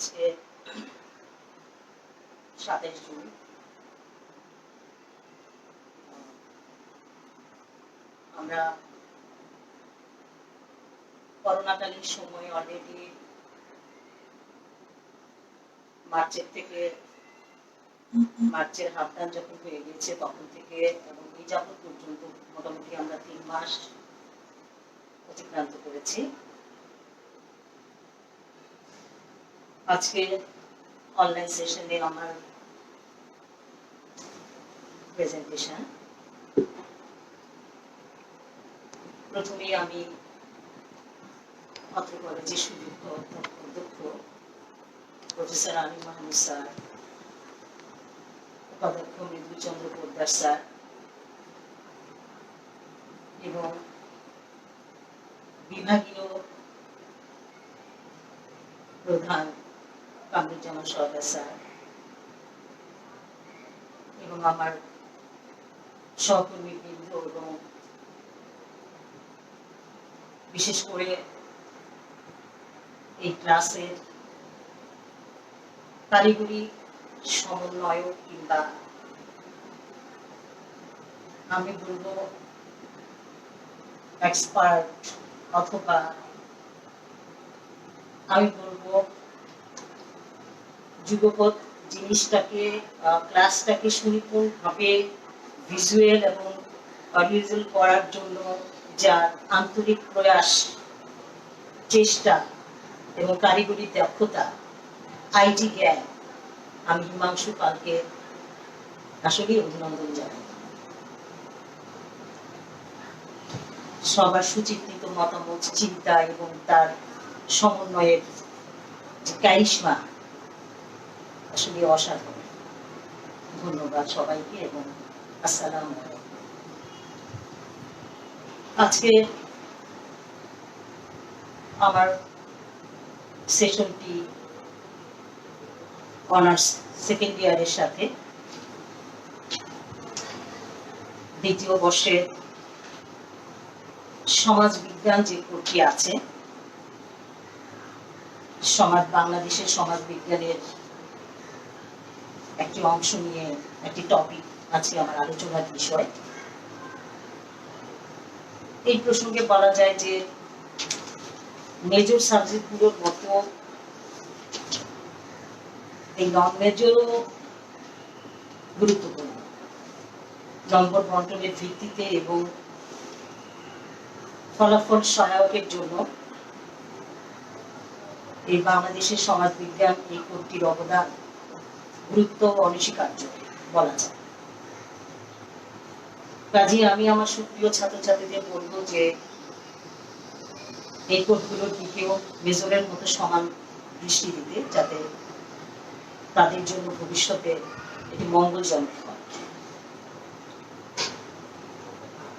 আজকে 27 জুন। আমরা করোনাকালীন সময়ে অলরেডি মার্চের হাফটান যখন হয়ে গেছে তখন থেকে এবং এই যাবত পর্যন্ত মোটামুটি আমরা 3 মাস অতিক্রান্ত করেছি। আজকে অনলাইন সেশনে আমার প্রেজেন্টেশন। প্রথমেই আমি অত্র কলেজের সুযোগ্য অধ্যক্ষ প্রফেসর আলী মাহমুদ স্যার, উপাধ্যক্ষ মৃদুল চন্দ্র পোদ্দার স্যার এবং বিভাগীয় প্রধান কামরুজ্জামান সরকার স্যার এবং আমার সহকর্মীবৃন্দ এবং বিশেষ করে এই ক্লাসের কারিগরি সমন্বয়ক কিংবা আমি বলবো এক্সপার্ট অথবা আমি বলবো যুগপৎ জিনিসটাকে ক্লাসটাকে সুনিপুণভাবে ভিজুয়াল এবং অডিওভিজুয়াল করার জন্য যার আন্তরিক প্রয়াস, চেষ্টা এবং কারিগরি দক্ষতা, আইটি জ্ঞান, আমি হিমাংশু পালকে আসলেই অভিনন্দন জানাই। সবার সুচিন্তিত মতামত, চিন্তা এবং তার সমন্বয়ের যে ক্যারিশমা আসলে অসাধারণ। ধন্যবাদ সবাইকে এবং আসসালামু আলাইকুম। আজকে আমার সেশনটি অনার্স সেকেন্ড ইয়ারের সাথে দ্বিতীয় বর্ষের সমাজ বিজ্ঞান যে কোর্সটি আছে, বাংলাদেশের সমাজ বিজ্ঞানের একটি অংশ নিয়ে একটি টপিক আজকে আমার আলোচনার বিষয়। এই প্রসঙ্গে বলা যায় যে মেজর সাবজেক্টগুলোর মতো এই নন মেজরও গুরুত্বপূর্ণ। নম্বর বন্টনের ভিত্তিতে এবং ফলাফল সহায়কের জন্য এই বাংলাদেশের সমাজ বিজ্ঞান এই কোর্সটির অবদান গুরুত্ব অনস্বীকার্য বলা যায়। কাজেই আমি আমার সুপ্রিয় ছাত্রছাত্রীদের বলবো যে এই কোর্সগুলোর দিকেও মেজরের মতো সমান দৃষ্টি দিতে, যাতে তাদের জন্য ভবিষ্যতে এটি মঙ্গলজনক হয়।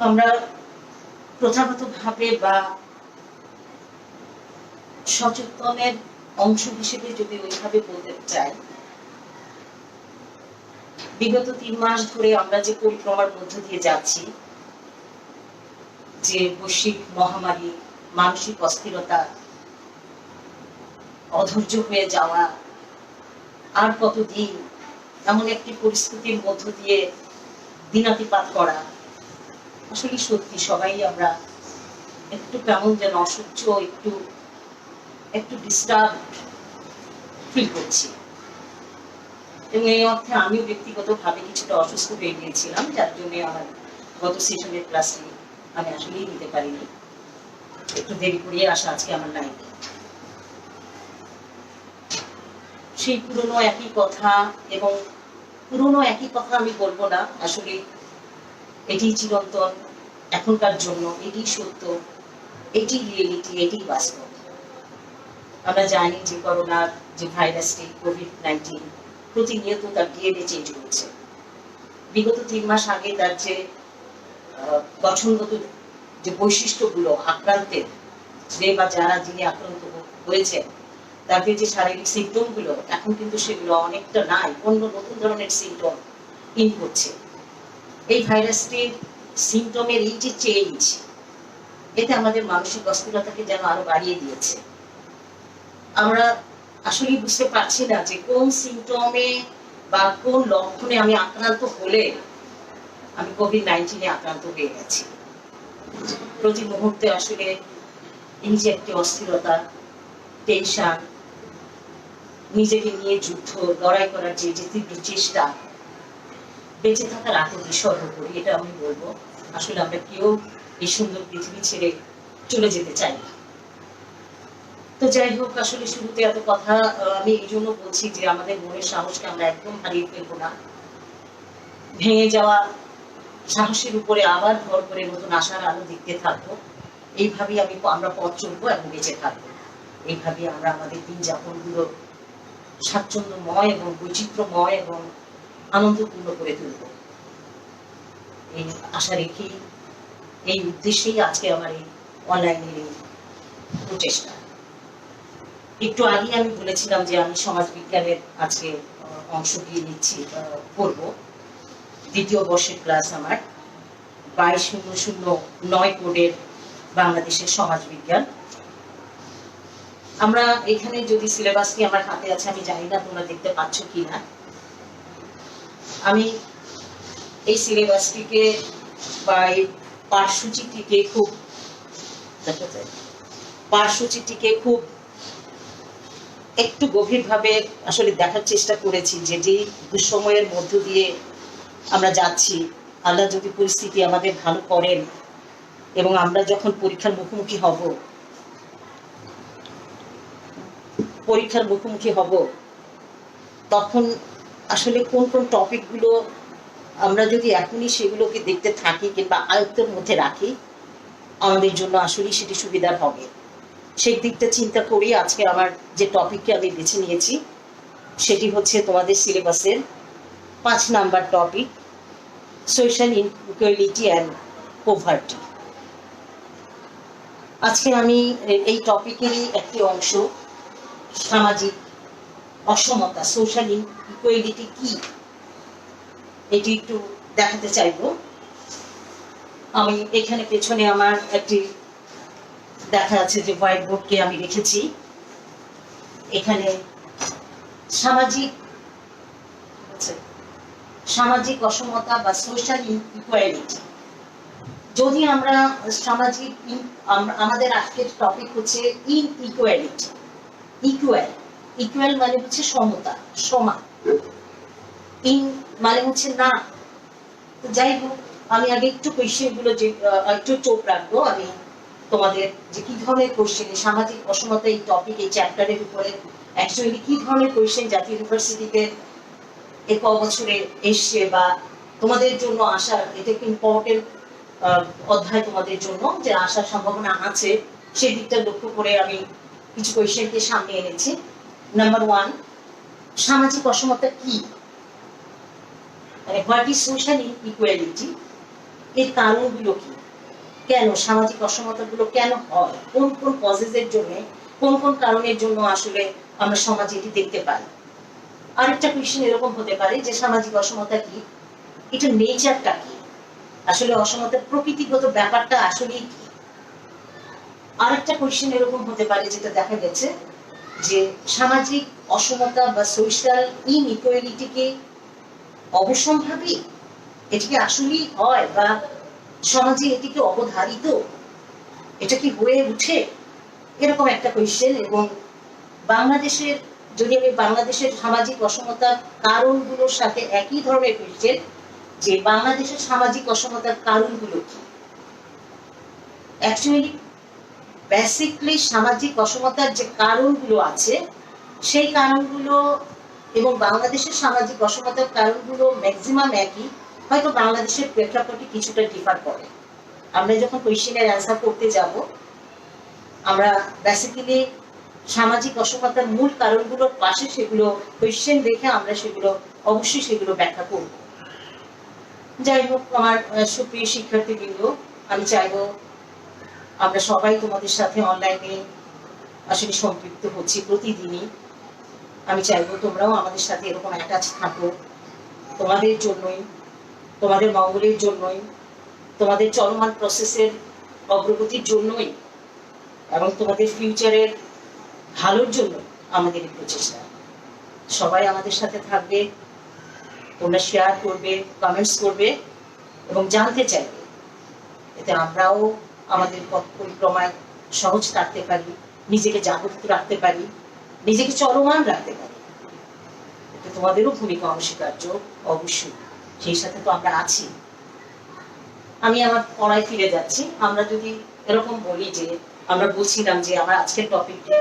আমরা প্রথাগতভাবে বা সচেতনের অংশ হিসেবে যদি ওইভাবে বলতে চাই, বিগত 3 মাস ধরে আমরা যে পরিক্রমার মধ্য দিয়ে যাচ্ছি, যে বৈশ্বিক মহামারী, মানসিক অস্থিরতা, অধৈর্য হয়ে যাওয়া, আর কতদিন এমন একটি পরিস্থিতির মধ্য দিয়ে দিনাতিপাত করা, আসলে সত্যি সবাই আমরা একটু কেমন যেন অসহ্য, একটু ডিস্টার্ব ফিল করছি। এবং এই অর্থে আমিও ব্যক্তিগতভাবে কিছুটা অসুস্থ হয়ে গিয়েছিলাম, যার জন্য আমার গত সেশনের ক্লাসটি আমি আসলেই নিতে পারিনি। একটু দেরি করিয়ে আসা আজকে আমার লাইফে। সেই পুরনো একই কথা, এবং পুরনো একই কথা আমি বলবো না, আসলে এটি চিরন্তন, এখনকার জন্য এটি সত্য, এটি রিয়েলিটি, এটি বাস্তব। আমরা জানি যে করোনার যে ভাইরাসটি কোভিড-19 প্রতিনিয়ত তার ডিএনএ চেঞ্জ হচ্ছে। বিগত 3 মাস আগে তার যে গঠনগত যে বৈশিষ্ট্যগুলো আক্রান্তের বা যিনি আক্রান্ত হয়েছেন তাদের যে শারীরিক সিমটমগুলো, এখন কিন্তু সেগুলো অনেকটা নাই, অন্য নতুন ধরনের সিমটম ইন করছে। এই ভাইরাসটির সিমটমের এই যে চেঞ্জ, এতে আমাদের মানসিক অস্থিরতাকে যেন আরো বাড়িয়ে দিয়েছে। আমরা আসলে বুঝতে পারছি না যে কোন সিমটমে বা কোন লক্ষণে আমি আক্রান্ত হলে আমি কোভিড-19 আক্রান্ত হয়ে গেছি। প্রতি মুহূর্তে আসলে এই যে একটি অস্থিরতা, টেনশন, নিজেকে নিয়ে যুদ্ধ, লড়াই করার যে তীব্র চেষ্টা, বেঁচে থাকার আকুতি সর্বোপরি, এটা আমি বলবো আসলে আমরা কেউ এই সুন্দর পৃথিবী ছেড়ে চলে যেতে চাই না। তো যাই হোক, আসলে শুরুতে এত কথা আমি এই জন্য বলছি যে আমাদের মনের সাহসকে আমরা একদম হারিয়ে ফেলবো না। ভেঙে যাওয়া সাহসের উপরে আবার ভর করে নতুন আশার আলো দেখতে থাকবো। এইভাবেই আমরা পথ চলবো এবং বেঁচে থাকবো। এইভাবেই আমরা আমাদের দিন যাপনগুলো স্বাচ্ছন্দ্যময় এবং বৈচিত্র্যময় এবং আনন্দপূর্ণ করে তুলব। এই আশা রেখেই, এই উদ্দেশ্যেই আজকে আমার এই অনলাইনের এই প্রচেষ্টা। একটু আগে আমি বলেছিলাম যে আমি সমাজ বিজ্ঞানের আজকে অংশ দিয়ে নিচ্ছি, পড়ব। দ্বিতীয় বর্ষের ক্লাস আমার 220009 কোডের বাংলাদেশের সমাজ বিজ্ঞান। আমরা এখানে যদি সিলেবাসটি আমার হাতে আছে, আমি জানি না তোমরা দেখতে পাচ্ছ কিনা। আমি এই সিলেবাসটিকে বা এই পাঠসূচিটিকে খুব একটু গভীরভাবে আসলে দেখার চেষ্টা করেছি যে দুঃসময়ের মধ্য দিয়ে আমরা যাচ্ছি, আল্লাহ যদি পরিস্থিতি আমাদের ভালো করেন এবং আমরা যখন পরীক্ষার মুখোমুখি হব তখন আসলে কোন কোন টপিকগুলো আমরা যদি এখনই সেগুলোকে দেখতে থাকি কিংবা আয়ত্তের মধ্যে রাখি, আমাদের জন্য আসলে সেটি সুবিধার হবে। সেই দিকটা চিন্তা করি আজকে আমার যে টপিককে আমি বেছে নিয়েছি সেটি হচ্ছে তোমাদের সিলেবাসের 5 number topic, social inequality and poverty. আজকে আমি এই টপিকেরই একটি অংশ, সামাজিক অসমতা, সোশ্যাল ইনইকুয়ালিটি কি, এটি একটু দেখাতে চাইব। আমি এখানে পেছনে আমার একটি দেখা যাচ্ছে যে হোয়াইট বোর্ডকে আমি রেখেছি। এখানে সামাজিক অসমতা বা সোশ্যাল ইকুয়ালিটি। যদি আমরা আমাদের আজকের টপিক হচ্ছে ইনইকুয়ালিটি। ইকুয়াল মানে হচ্ছে সমতা, সমান। ইন মানে হচ্ছে না। যাই হোক, আমি আগে একটু কোয়েশ্চেনগুলো যে একটু চোখ রাখবো আমি তোমাদের, যে কি ধরনের কোয়েশ্চেন সামাজিক অসমতা এই টপিক, এই চ্যাপ্টারের উপরে অ্যাকচুয়ালি কি ধরনের কোয়েশ্চেন জাতীয় ইউনিভার্সিটিতে এই বছরে এসছে বা তোমাদের জন্য আসার, এটা একটি ইম্পর্টেন্ট অধ্যায় তোমাদের জন্য, যে আসার সম্ভাবনা আছে, সেই দিকটা লক্ষ্য করে আমি কিছু কোয়েশ্চেনকে সামনে এনেছি। নাম্বার 1, সামাজিক অসমতা কি, হোয়াট ইজ সোশ্যাল ইকুয়ালিটি, এর কারণগুলো কি, কেন সামাজিক অসমতাগুলো কেন হয়, কোন কোন কজেসের জন্য, কোন কোন কারণের জন্য আসলে আমরা সমাজে এটি দেখতে পাই। আরেকটা কোয়েশ্চেন এরকম হতে পারে যে সামাজিক অসমতা কি, এটা নেচারটা কি, আসলে অসমতার প্রকৃতিগত ব্যাপারটা আসলে কি। আরেকটা কোয়েশ্চেন এরকম হতে পারে যেটা দেখা গেছে যে সামাজিক অসমতা বা সোশ্যাল ইনইকুয়ালিটি কি অবশ্যম্ভাবী, এটি কি আসলেই হয় বা সমাজে এটি কি অবধারিত, এটা কি হয়ে উঠে, এরকম একটা কোয়েশ্চেন। এবং বাংলাদেশের, যদি আমি বাংলাদেশের সামাজিক অসমতার কারণগুলোর সাথে একই ধরনের কোয়েশ্চেন, যে বাংলাদেশের সামাজিক অসমতার কারণগুলো কি। অ্যাকচুয়ালি বেসিকলি সামাজিক অসমতার যে কারণগুলো আছে সেই কারণগুলো এবং বাংলাদেশের সামাজিক অসমতার কারণগুলো ম্যাক্সিমাম একই, হয়তো বাংলাদেশের প্রেক্ষাপটে কিছুটা ডিফার করে। আমরা যখন কোয়েশ্চেনের অ্যান্সার করতে যাব, আমরা বেসিক্যালি সামাজিক অসমতার মূল কারণগুলোর পাশে সেগুলো কোয়েশ্চেন দেখে আমরা সেগুলো অবশ্যই সেগুলো ব্যাখ্যা করব। যাই হোক, আমার সুপ্রিয় শিক্ষার্থীবৃন্দ, আমি চাইব আমরা সবাই তোমাদের সাথে অনলাইনে আসলে সম্পৃক্ত হচ্ছি প্রতিদিনই। আমি চাইবো তোমরাও আমাদের সাথে এরকম অ্যাটাচ থাকো, তোমাদের জন্যই, তোমাদের মঙ্গলের জন্যই, তোমাদের চলমান প্রসেসের অগ্রগতির জন্যই এবং তোমাদের ফিউচারের ভালোর জন্য আমাদের এই প্রচেষ্টা। সবাই আমাদের সাথে থাকবে, তোমরা শেয়ার করবে, কমেন্টস করবে এবং জানতে চাইবে, এতে আমরাও আমাদের পথ পরিক্রমায় সহজ রাখতে পারি, নিজেকে জাগরিত রাখতে পারি, নিজেকে চলমান রাখতে পারি। এতে তোমাদেরও ভূমিকা অনস্বীকার্য অবশ্যই, সেই সাথে তো আমরা আছি। আমি আমার পড়ায় ফিরে যাচ্ছি। আমরা যদি এরকম বলি যে, আমরা বলছিলাম যে আমার আজকের টপিকটি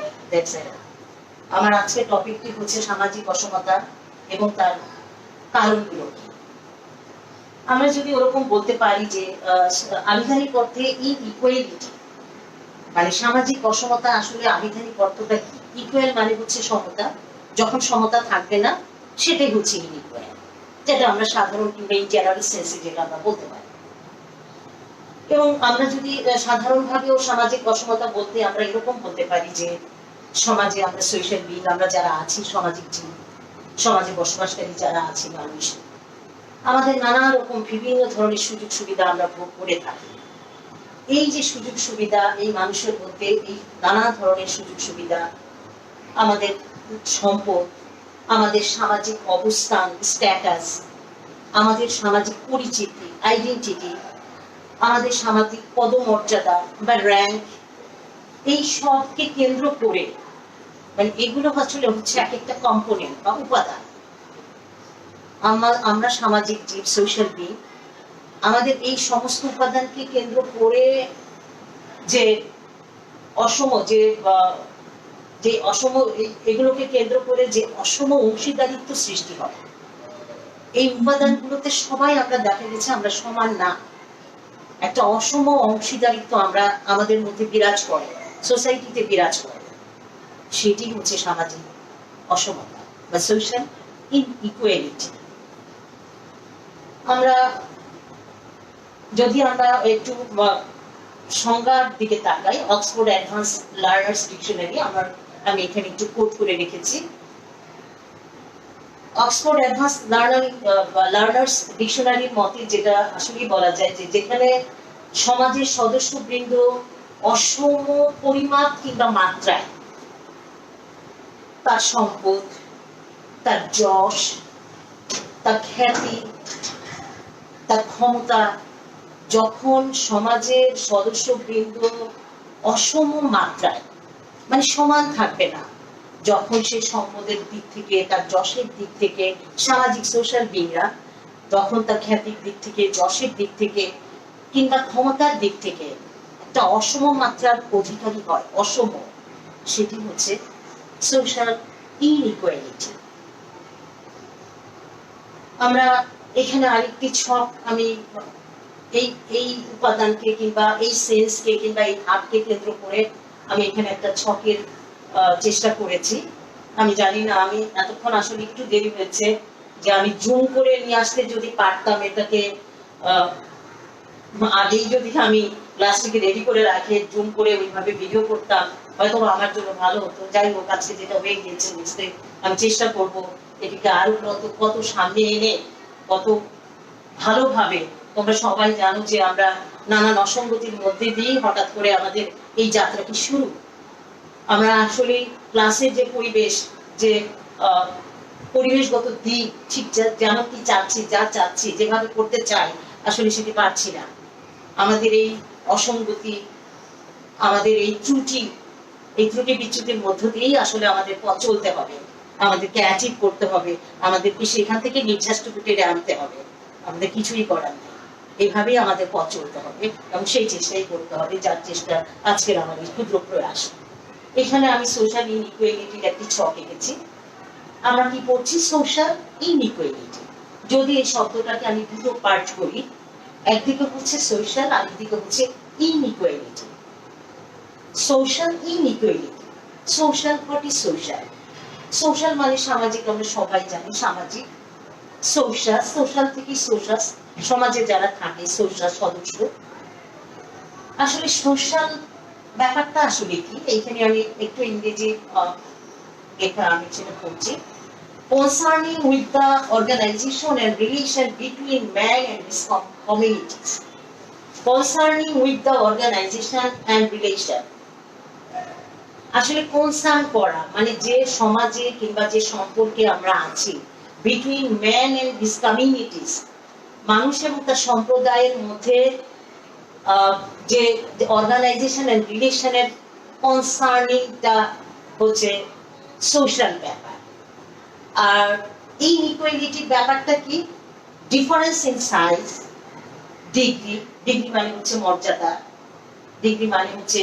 আমার আজকের টপিকটি হচ্ছে সামাজিক অসমতা এবং তার কারণগুলো কি। আমরা যদি ওরকম বলতে পারি যে আবিধানিক অর্থে ইনইকুয়ালিটি, মানে সামাজিক অসমতা আসলে আবিধানিক অর্থটা কি? ইকুয়াল মানে হচ্ছে সমতা, যখন সমতা থাকবে না সেটাই হচ্ছে ইনইকুয়াল, যেটা আমরা সাধারণ কিংবা ইন জেনারেল সেন্সে যেটা আমরা বলতে পারি। এবং আমরা যদি সাধারণভাবেও সামাজিক অসমতা বলতে আমরা এরকম বলতে পারি যে সমাজে আমরা সোশ্যাল বিং, আমরা যারা আছি সামাজিক জীব, সমাজে বসবাসকারী যারা আছি মানুষ, আমাদের নানা রকম বিভিন্ন ধরনের সুযোগ সুবিধা আমরা ভোগ করে থাকি। এই যে সুযোগ সুবিধা, এই মানুষের মধ্যে এই নানা ধরনের সুযোগ সুবিধা, আমাদের সম্পদ, আমাদের সামাজিক অবস্থান, স্ট্যাটাস, আমাদের সামাজিক পরিচিতি, আইডেন্টিটি, আমাদের সামাজিক পদমর্যাদা বা র্যাঙ্ক, এই সবকে কেন্দ্র করে, মানে এগুলো আসলে হচ্ছে এক একটা কম্পোনেন্ট বা উপাদান। আমরা সামাজিক জীব, সোশ্যাল বিং, আমাদের এই সমস্ত উপাদানকে কেন্দ্র করে যে অসম যে অসম এগুলোকে কেন্দ্র করে যে অসম অংশীদারিত্ব সৃষ্টি হয়, এই উপাদানগুলোতে সবাই আমরা দেখা গেছে আমরা সমান না, একটা অসম অংশীদারিত্ব আমরা আমাদের মধ্যে বিরাজ করে, সোসাইটিতে বিরাজ করে। সেটি হচ্ছে সামাজিক অসমতা বা সোশ্যাল ইনইকুয়ালিটি। আমরা যদি আমরা একটু সংজ্ঞার দিকে তাকাই, অক্সফোর্ড অ্যাডভান্স লার্নার্স ডিকশনারি, আমি এখানে একটু কোট করে রেখেছি। অক্সফোর্ড অ্যাডভান্স লার্নার্স ডিকশনারির মতে যেটা আসলে বলা যায় যে যেখানে সমাজের সদস্যবৃন্দ অসম পরিমাপ কিংবা মাত্রায় তার সম্পদ, তার যশ, তার খ্যাতি, তার ক্ষমতা, যখন সমাজের সদস্যবৃন্দ অসম মাত্রায়, মানে সমান থাকবে না, যখন সে সম্পদের দিক থেকে, তার যশের দিক থেকে, সামাজিক সোশ্যাল বিংরা যখন তার খ্যাতির দিক থেকে, যশের দিক থেকে কিংবা ক্ষমতার দিক থেকে একটা অসম মাত্রার অধিকারী হয়, অসম, সেটি হচ্ছে সোশ্যাল ইনইকুয়ালিটি। আমরা এখানে আরেকটি ছক, আমি এই উপাদানকে কিংবা এই সেন্সকে কিংবা এই ধাপকে কেন্দ্র করে আমি এখানে একটা ছকের চেষ্টা করেছি। আমি জানি না, আমি এতক্ষণ আসলে একটু দেরি হয়েছে, যে আমি জুম করে নিয়ে আসতে যদি পারতাম, এটাকে আগেই যদি আমি ক্লাসটিকে রেডি করে রাখে জুম করে ওইভাবে ভিডিও করতাম, হয়তো আমার জন্য ভালো হতো। যাই হোক, আজকে যেটা হয়ে গিয়েছে বুঝতে আমি চেষ্টা করব এটিকে আরো কত সামনে এনে, কত ভালোভাবে। তোমরা সবাই জানো যে আমরা নানান অসঙ্গতির মধ্যে দিয়েই হঠাৎ করে আমাদের এই যাত্রাটি শুরু। আমরা আসলে ক্লাসের যে পরিবেশ, যে পরিবেশগত দিক ঠিক যেমন কি চাচ্ছি, যেভাবে করতে চাই, আসলে সেটি পারছি না। আমাদের এই অসঙ্গতি, আমাদের এই ত্রুটি বিচ্যুতির মধ্য দিয়েই আসলে আমাদের পথ চলতে হবে, আমাদেরকে অ্যাচিভ করতে হবে, আমাদেরকে সেখান থেকে নির্যাসটুকু টেনে আনতে হবে। আমাদের কিছুই করার নেই, এইভাবেই আমাদের পথ চলতে হবে এবং সেই চেষ্টাই করতে হবে, যার চেষ্টা আজকের আমাদের ক্ষুদ্র প্রয়াস। এখানে আমি সোশ্যাল ইনইকুয়ালিটির একটি ছক এঁকেছি। আমরা কি পড়ছি? Social inequality. যদি এই শব্দটাকে আমি দুটো পার্ট করি, একদিকে হচ্ছে সোশ্যাল, আরেকদিকে হচ্ছে inequality. Social inequality, social, what is social? Social মানে সামাজিক, আমরা সবাই জানি সামাজিক। সোশ্যাল থেকে সোশ্যাল, সমাজে যারা থাকে সোশ্যাল সদস্য। আসলে সোশ্যাল ব্যাপারটা আসলে কি? এইখানে আমি একটু ইংরেজি লেখা আমি সেটা পড়ছি। Concerning with the organization and relation between man and his communities. Concerning with the organization and relation. আসলে কনসার্ন করা, মানে যে সমাজে কিংবা যে সম্পর্কে আমরা আছি between man and his communities, মানুষ এবং তার সম্প্রদায়ের মধ্যে যে অর্গানাইজেশন এন্ড রিলেশনের কনসার্নিংটা হচ্ছে সোশ্যাল ব্যাপার। আর এই ইকুয়ালিটির ব্যাপারটা কি? Difference in size, degree, degree মানে হচ্ছে মর্যাদা, ডিগ্রি মানে হচ্ছে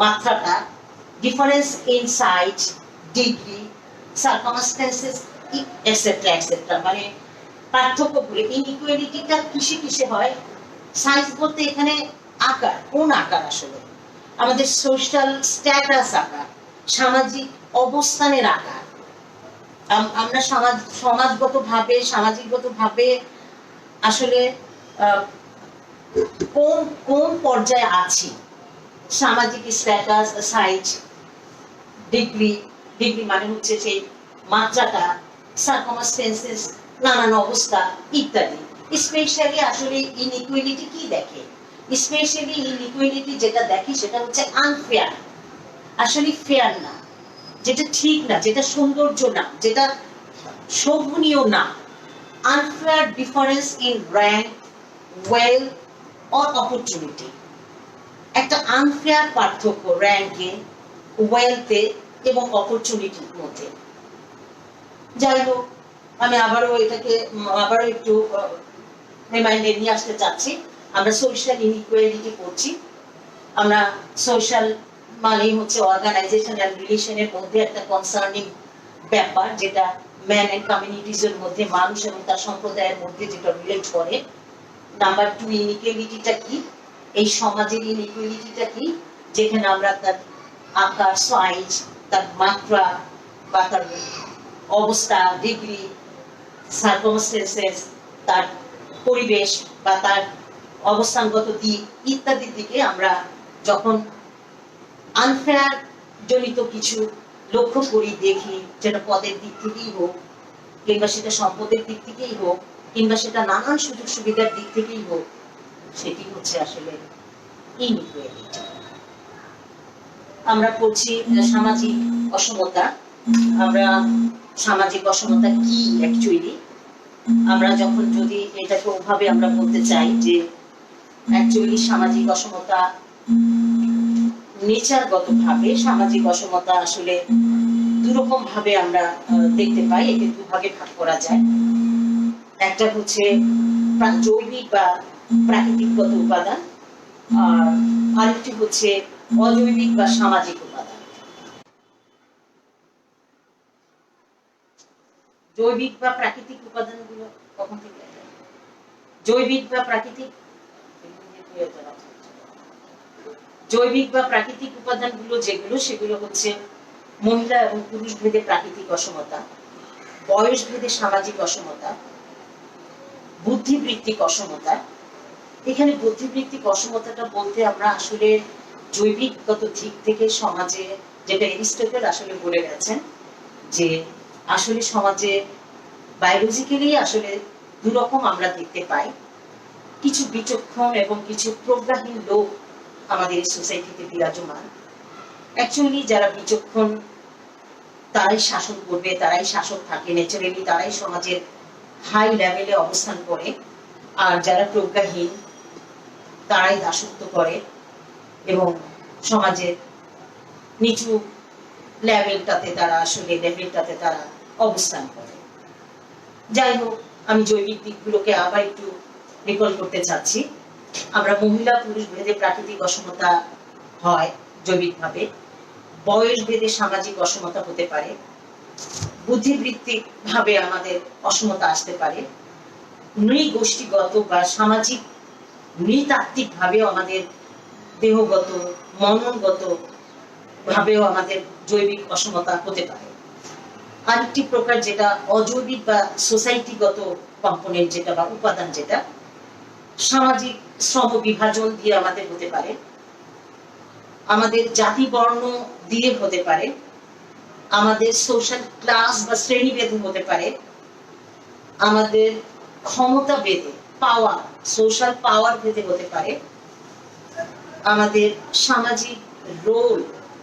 মাত্রাটা, difference in size, degree, circumstances etcetera etcetera, মানে পার্থক্যগুলো। ইনইকুয়ালিটিটা কিসে কিসে হয়? সাইজ বলতে এখানে আকার, কোন আকার? আসলে আমাদের সোশ্যাল স্ট্যাটাস আকার, সামাজিক অবস্থানের আকার। আমরা সমাজগতভাবে সামাজিকগতভাবে আসলে কোন কোন পর্যায়ে আছি, সামাজিক স্ট্যাটাস, সাইজ, ডিগ্রি, ডিগ্রি মানে হচ্ছে সেই মাত্রাটা, সার্কামস্টেন্সেস নানান অবস্থা ইত্যাদি। স্পেশালি আসলে ইনইকুয়ালিটি কি দেখে? স্পেশালি ইনইকুয়ালিটি যেটা দেখে সেটা হচ্ছে আনফেয়ার, আসলে ফেয়ার না, যেটা ঠিক না, যেটা সৌন্দর্য না, যেটা শোভনীয় না। Unfair difference in rank, wealth or opportunity, একটা আনফেয়ার পার্থক্য র্যাঙ্কে, ওয়েলথে এবং অপরচুনিটির মধ্যে। যাই হোক, আমি আবারও একটু রিমাইন্ডে নিয়ে আসতে চাচ্ছি। আমরা সোশ্যাল ইনইকুয়ালিটি পড়ছি। আমরা সোশ্যাল মানেই হচ্ছে অর্গানাইজেশন এন্ড রিলেশনের মধ্যে একটা কনসার্নিং ব্যাপার, যেটা ম্যান এন্ড কমিউনিটিজের মধ্যে, মানুষ এবং তার সম্প্রদায়ের মধ্যে যেটা রিলেট করে। নাম্বার 2, ইনইকুয়ালিটিটা কি? এই সমাজের ইনইকুয়ালিটিটা কি? যেখানে আমরা তার আকার, সাইজ, তার মাত্রা বা তার অবস্থা, ডিগ্রি, সার্কামস্টেন্সেস, তার পরিবেশ বা তার অবস্থানগত দিক ইত্যাদির দিকে আমরা যখন আনফেয়ার জনিত কিছু লক্ষ্য করি, দেখি, যেটা পদের দিক থেকেই হোক, কিংবা সেটা সম্পদের দিক থেকেই হোক, কিংবা সেটা নানান সুযোগ সুবিধার দিক থেকেই হোক, সেটি হচ্ছে আসলে ইনইকুয়ালিটি। আমরা পড়ছি সামাজিক অসমতা। আমরা সামাজিক অসমতা কি অ্যাকচুয়ালি, আমরা যখন যদি এটাকে ওভাবে আমরা বলতে চাই যে অ্যাকচুয়ালি সামাজিক অসমতা নেচারগত ভাবে, সামাজিক অসমতা আসলে দুরকম ভাবে আমরা দেখতে পাই। একে দুভাগে ভাগ করা যায়। একটা হচ্ছে জৈবিক বা প্রাকৃতিকগত উপাদান, আর আরেকটি হচ্ছে অজৈবিক বা সামাজিক উপাদান। জৈবিক বা প্রাকৃতিক উপাদানগুলো কখন থেকে জৈবিক বা প্রাকৃতিক জৈবিক বা প্রাকৃতিক উপাদানগুলো যেগুলো, সেগুলো হচ্ছে মহিলা এবং পুরুষ ভেদে প্রাকৃতিক অসমতা, বয়স ভেদে সামাজিক অসমতা, বুদ্ধিবৃত্তিক অসমতা। এখানে বুদ্ধিবৃত্তিক অসমতাটা বলতে আমরা আসলে জৈবিকগত দিক থেকে সমাজে, যেটা এরিস্টটল আসলে বলে গেছেন, যে আসলে সমাজে বায়োলজিক্যালি আসলে দুরকম আমরা দেখতে পাই। কিছু বিচক্ষণ এবং কিছু প্রজ্ঞাহীন লোক আমাদের এই সোসাইটিতে বিরাজমান। অ্যাকচুয়ালি যারা বিচক্ষণ তারাই শাসন করবে, তারাই শাসক থাকে, ন্যাচারালি তারাই সমাজের হাই লেভেলে অবস্থান করে। আর যারা প্রজ্ঞাহীন তারাই দাসত্ব করে এবং সমাজের নিচু লেভেলটাতে তারা অবস্থান করে। যাই হোক, আমি জৈবিক দিকগুলোকে আবার একটু রিকল করতে চাচ্ছি। আমরা মহিলা পুরুষ ভেদে প্রাকৃতিক অসমতা হয় জৈবিকভাবে, বয়স ভেদে সামাজিক অসমতা হতে পারে, বুদ্ধিবৃত্তিক ভাবে আমাদের অসমতা আসতে পারে, নৃগোষ্ঠীগত বা সামাজিক নৃতাত্ত্বিক ভাবেও আমাদের দেহগত, মননগত ভাবেও আমাদের জৈবিক অসমতা হতে পারে। আরেকটি প্রকার যেটা অজৈবিক বা সোসাইটিগত কম্পোনেন্ট, যেটা বা উপাদান, যেটা সামাজিক শ্রম বিভাজন দিয়ে আমাদের হতে পারে, আমাদের জাতি বর্ণ দিয়ে হতে পারে, আমাদের সোশ্যাল ক্লাস বা শ্রেণী ভেদে হতে পারে, আমাদের ক্ষমতা ভেদে, পাওয়ার, সোশ্যাল পাওয়ার ভেদে হতে পারে, আমাদের সামাজিক রোল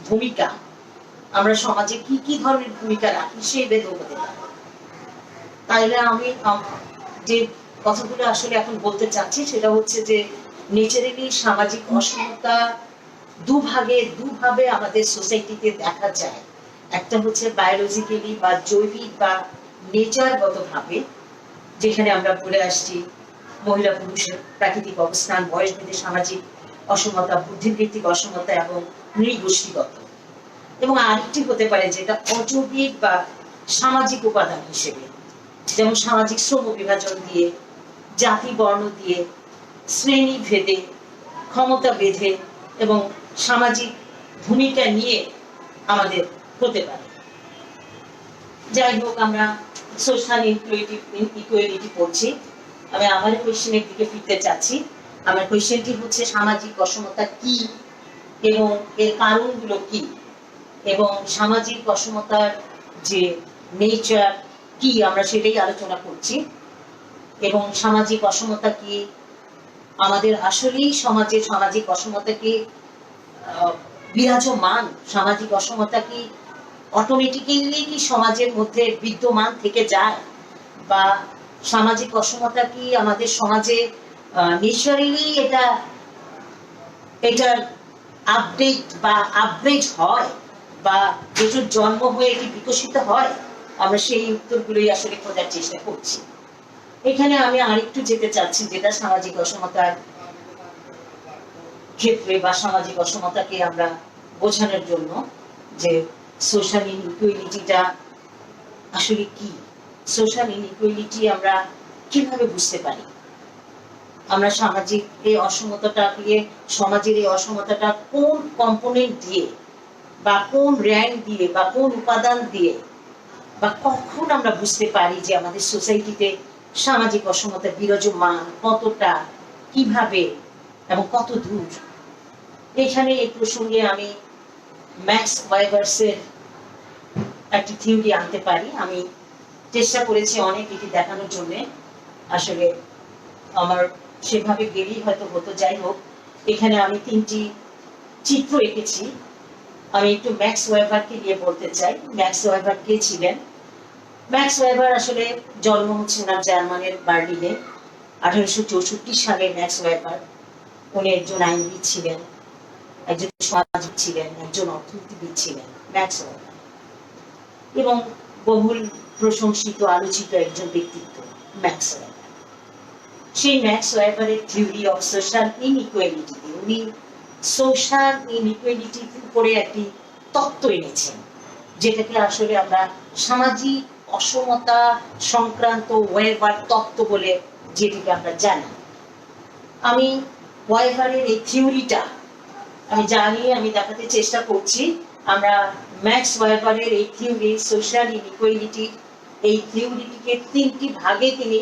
ভূমিকা, আমরা সমাজে কি কি ধরনের ভূমিকা রাখি সেই ভেদও হতে পারে। তাইলে আমি যে কথাগুলো আসলে এখন বলতে চাচ্ছি সেটা হচ্ছে যে নেচারালি সামাজিক অসমতা দুভাবে আমাদের সোসাইটিতে দেখা যায়। একটা হচ্ছে বায়োলজিক্যালি বা জৈবিক বা নেচারগত ভাবে, যেখানে আমরা বলে আসছি মহিলা পুরুষের প্রাকৃতিক অবস্থান, বয়স ভেদে সামাজিক অসমতা, বুদ্ধিবৃত্তিক অসমতা এবং নৃগোষ্ঠীগত। এবং আরেকটি হতে পারে যেটা অজৈবিক বা সামাজিক উপাদান হিসেবে, যেমন সামাজিক শ্রম বিভাজন দিয়ে, জাতি বর্ণ দিয়ে, শ্রেণী ভেদে, ক্ষমতা বেঁধে এবং সামাজিক ভূমিকা নিয়ে আমাদের হতে পারে। যাই হোক, আমরা সোশ্যাল ইকুয়ালিটি পড়ছি। আমি আমার কোয়েশ্চেনের দিকে ফিরতে চাচ্ছি। আমার কোয়েশ্চেনটি হচ্ছে সামাজিক অসমতা কি এবং এর কারণগুলো কি, এবং সামাজিক অসমতার যে নেচার কি আমরা সেটাই আলোচনা করছি। এবং সামাজিক অসমতা কি, আমাদের আসলেই সমাজে সামাজিক অসমতা কি বিরাজমান, সামাজিক অসমতা কি অটোমেটিক্যালি কি সমাজের মধ্যে বিদ্যমান থেকে যায়, বা সামাজিক অসমতা কি আমাদের সমাজে ন্যাচারালি এটার আপডেট বা আপগ্রেড হয়, বা এটার জন্ম হয়ে এটি বিকশিত হয়। আমরা সেই উত্তরগুলোই আসলে খোঁজার চেষ্টা করছি। এখানে আমি আরেকটু যেতে চাচ্ছি, যেটা সামাজিক অসমতার ক্ষেত্রে বা সামাজিক অসমতাকে আমরা বোঝানোর জন্য, যে সোশ্যাল ইনইকুয়ালিটিটা আসলে কি, সোশ্যাল ইনইকুয়ালিটি আমরা কিভাবে বুঝতে পারি। আমরা সামাজিক এই অসমতাটাকে, সমাজের এই অসমতাটা কোন কম্পোনেন্ট দিয়ে বা কোন র্যাঙ্ক দিয়ে বা কোন উপাদান দিয়ে বা কখন আমরা বুঝতে পারি যে আমাদের সোসাইটিতে সামাজিক অসমতা বিরাজমান, কতটা, কিভাবে এবং কত দূর। এখানে এই প্রসঙ্গে আমি ম্যাক্স ওয়েবার্সের একটি থিওরি আনতে পারি। আমি চেষ্টা করেছি অনেক এটি দেখানোর জন্য, আসলে আমার সেভাবে গেলেই হয়তো হতো। যাই হোক, এখানে আমি 3টি চিত্র এঁকেছি। আমি একটু ম্যাক্স ওয়েবারকে নিয়ে বলতে চাই। ম্যাক্স ওয়েবার কে ছিলেন? ম্যাক্স ওয়েবার আসলে জন্ম হচ্ছে না জার্মানের বার্লিনে 1864 সালে। ম্যাক্স ওয়েবার উনি একজন আইনবিদ ছিলেন, একজন সমাজবিদ ছিলেন, একজন অর্থনীতিবিদ ছিলেন ম্যাক্স ওয়েবার, এবং বহুল প্রশংসিত আলোচিত একজন ব্যক্তিত্ব ম্যাক্স ওয়েবার। সেই ম্যাক্স ওয়েবারের থিওরি অফ সোশ্যাল ইনইকুয়ালিটি, উনি সোশ্যাল ইনইকুয়ালিটির উপরে একটি তত্ত্ব এনেছেন, যেটাকে আসলে আমরা সামাজিক অসমতা সংক্রান্ত ওয়েবার তত্ত্ব বলে যেটিকে আমরা জানি। আমি ওয়েবারের এই থিওরিটা আমি জানি, আমি দেখাতে চেষ্টা করছি। আমরা ম্যাক্স ওয়েবারের এই থিওরি, সোশ্যাল ইনইকুয়ালিটি, এই থিওরিটিকে 3টি ভাগে তিনি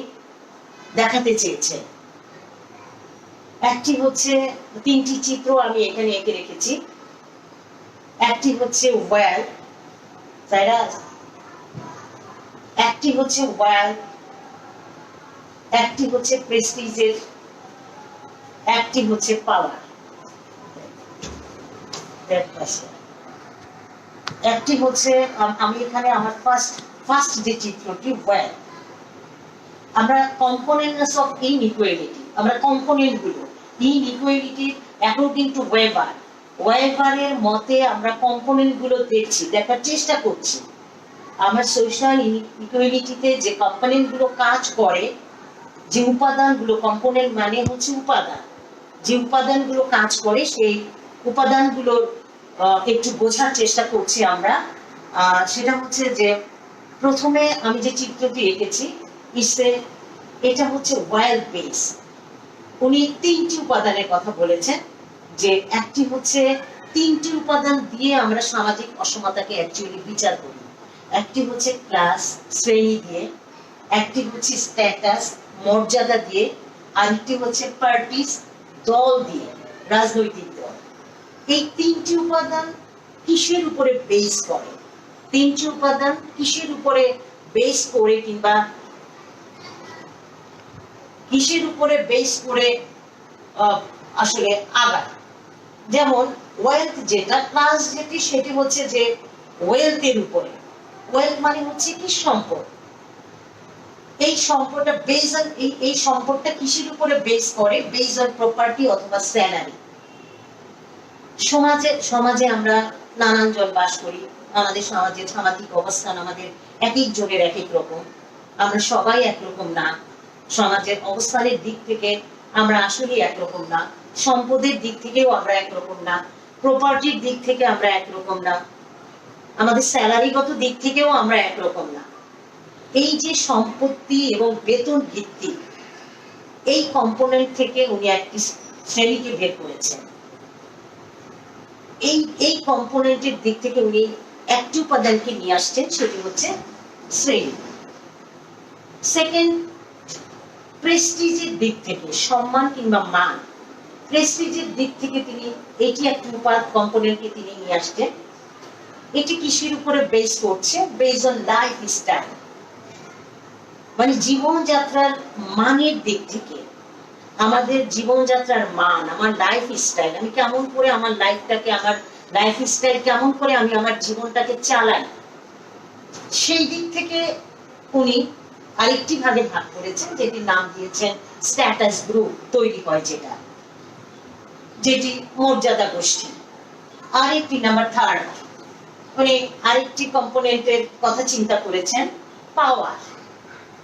দেখাতে চেয়েছেন। একটি হচ্ছে, 3টি চিত্র আমি এখানে এঁকে রেখেছি। একটি হচ্ছে ওয়েল, তাইরা, একটি হচ্ছে ওয়েল, একটি হচ্ছে প্রেস্টিজের, একটি হচ্ছে পাওয়ার। একটি হচ্ছে, আমি এখানে আমার ফার্স্ট যে চিত্রটি ওয়েল, আমরা কম্পোনেন্টস অফ ইনইকুয়ালিটি, আমরা কম্পোনেন্ট গুলো ইনইকুয়ালিটির অ্যাকর্ডিং টু ওয়েবার, ওয়েবারের মতে আমরা কম্পোনেন্ট গুলো দেখছি, দেখার চেষ্টা করছি। আমার সোশ্যাল ইকুয়ালিটিতে যে কম্পোনেন্ট গুলো কাজ করে, যে উপাদানগুলো, কম্পোনেন্ট মানে হচ্ছে উপাদান, যে উপাদানগুলো কাজ করে সেই উপাদানগুলোর একটু বোঝার চেষ্টা করছি আমরা। সেটা হচ্ছে যে প্রথমে আমি যে চিত্রটি এঁকেছি, এটা হচ্ছে ওয়েল বেস। উনি 3টি উপাদানের কথা বলেছেন, যে একটি হচ্ছে 3টি উপাদান দিয়ে আমরা সামাজিক অসমতাকে অ্যাকচুয়ালি বিচার করি। একটি হচ্ছে ক্লাস, শ্রেণী দিয়ে, একটি হচ্ছে স্ট্যাটাস, মর্যাদা দিয়ে, আরেকটি হচ্ছে পার্টিস, দল দিয়ে, রাজনৈতিক দল। এই 3টি উপাদান কিসের উপরে বেস করে, 3টি উপাদান কিসের উপরে বেস করে কিংবা কিসের উপরে বেস করে আসলে আগায়। যেমন ওয়েলথ যেটা, ক্লাস যেটি সেটি হচ্ছে যে ওয়েলথের উপরে। ওয়েলথ মানে হচ্ছে কি সম্পদ। এই সম্পদটা বেস অন এই সম্পদটা কিসের উপরে বেস করে? বেস অন প্রপার্টি অথবা স্যালারি। সমাজে আমরা নানান জন বাস করি। আমাদের সমাজের সামাজিক অবস্থান আমাদের এক একজনের এক এক রকম। আমরা সবাই একরকম না। সমাজের অবস্থানের দিক থেকে আমরা আসলে একরকম না। সম্পদের দিক থেকেও আমরা একরকম না। প্রপার্টির দিক থেকে আমরা একরকম না। আমাদের স্যালারিগত দিক থেকেও আমরা একরকম না। এই যে সম্পত্তি এবং বেতন ভিত্তিক এই কম্পোনেন্ট থেকে উনি একটি শ্রেণীকে বের করেছেন। এই কম্পোনেন্টের দিক থেকে উনি একটি উপাদানকে নিয়ে আসছেন, সেটি হচ্ছে শ্রেণী। সেকেন্ড, প্রেস্টিজের দিক থেকে, সম্মান কিংবা মান, প্রেস্টিজের দিক থেকে তিনি এটি একটি কম্পোনেন্টকে তিনি নিয়ে আসছেন। এটি কিসের উপরে বেস করছে? বেস অন লাইফ স্টাইল, মানে জীবনযাত্রার মানের দিক থেকে। আমাদের জীবনযাত্রার মান, আমার লাইফ স্টাইল, আমি কেমন করে আমার লাইফটাকে, আমার লাইফ স্টাইল কেমন করে আমি আমার জীবনটাকে চালাই, সেই দিক থেকে উনি আরেকটি ভাগে ভাগ করেছেন, যেটির নাম দিয়েছেন স্ট্যাটাস গ্রুপ তৈরি হয়, যেটি মর্যাদা গোষ্ঠী। আরেকটি নাম্বার থার্ড, উনি আরেকটি কম্পোনেন্টের কথা চিন্তা করেছেন, পাওয়ার,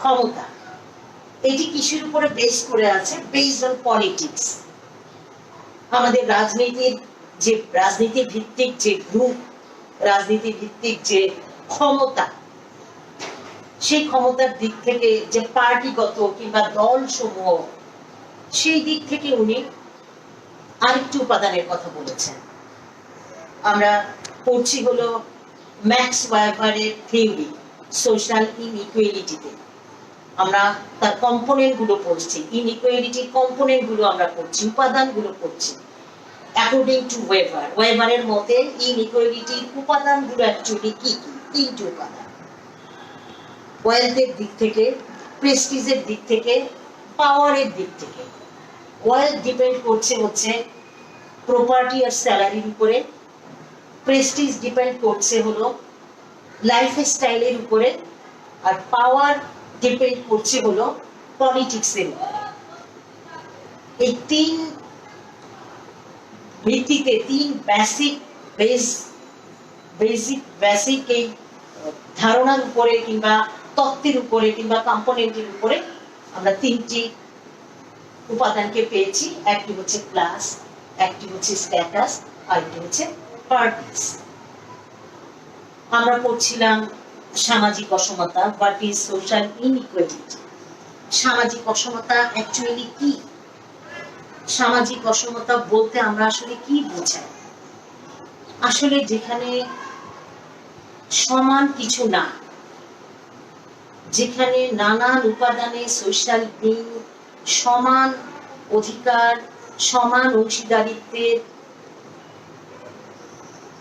ক্ষমতা। এটি কিসের উপরে বেস করে আছে? Based on politics. আমাদের রাজনীতি ভিত্তিক যে গ্রুপ, রাজনীতি ভিত্তিক যে ক্ষমতা, সেই ক্ষমতার দিক থেকে যে পার্টিগত কিংবা দল সমূহ, সেই দিক থেকে উনি আরেকটি উপাদানের কথা বলেছেন। আমরা পড়ছি হলো ম্যাক্স ওয়েবারের থিওরি সোশ্যাল ইনইকুয়ালিটিতে। আমরা তার কম্পোনেন্ট গুলো পড়ছি, ইনইকুয়ালিটির কম্পোনেন্ট গুলো আমরা পড়ছি, উপাদান গুলো পড়ছি। অ্যাকর্ডিং টু ওয়েবারের মতে ইনইকুয়ালিটির উপাদান গুলো অ্যাকচুয়ালি কি কি? তিনটি উপাদান। ওয়েলথের দিক থেকে, প্রেস্টিজের দিক থেকে, পাওয়ারের দিক থেকে। ওয়েলথ ডিপেন্ড করছে হচ্ছে প্রপার্টি আর স্যালারির উপরে। প্রেস্টিজ ডিপেন্ড করছে হলো লাইফ স্টাইলের উপরে। আর পাওয়ার ডিপেন্ড করছে হলো পলিটিক্সের উপরে। এই তিন ভিত্তিতে, তিন বেসিক এই ধারণার উপরে কিংবা তত্ত্বের উপরে কিংবা কম্পোনেন্টের উপরে আমরা তিনটি উপাদানকে পেয়েছি। একটি হচ্ছে ক্লাস, একটি হচ্ছে স্ট্যাটাস, আর একটি হচ্ছে পার্টিস। আমরা পড়ছিলাম সামাজিক অসমতা, হোয়াট ইজ সোশ্যাল ইনইকুয়ালিটি। সামাজিক অসমতা অ্যাকচুয়ালি কি? সামাজিক অসমতা বলতে আমরা আসলে কি বোঝাই? আসলে যেখানে সমান কিছু না, যেখানে নানান উপাদানে সোশ্যাল বিং সমান অধিকার, সমান অংশীদারিত্বের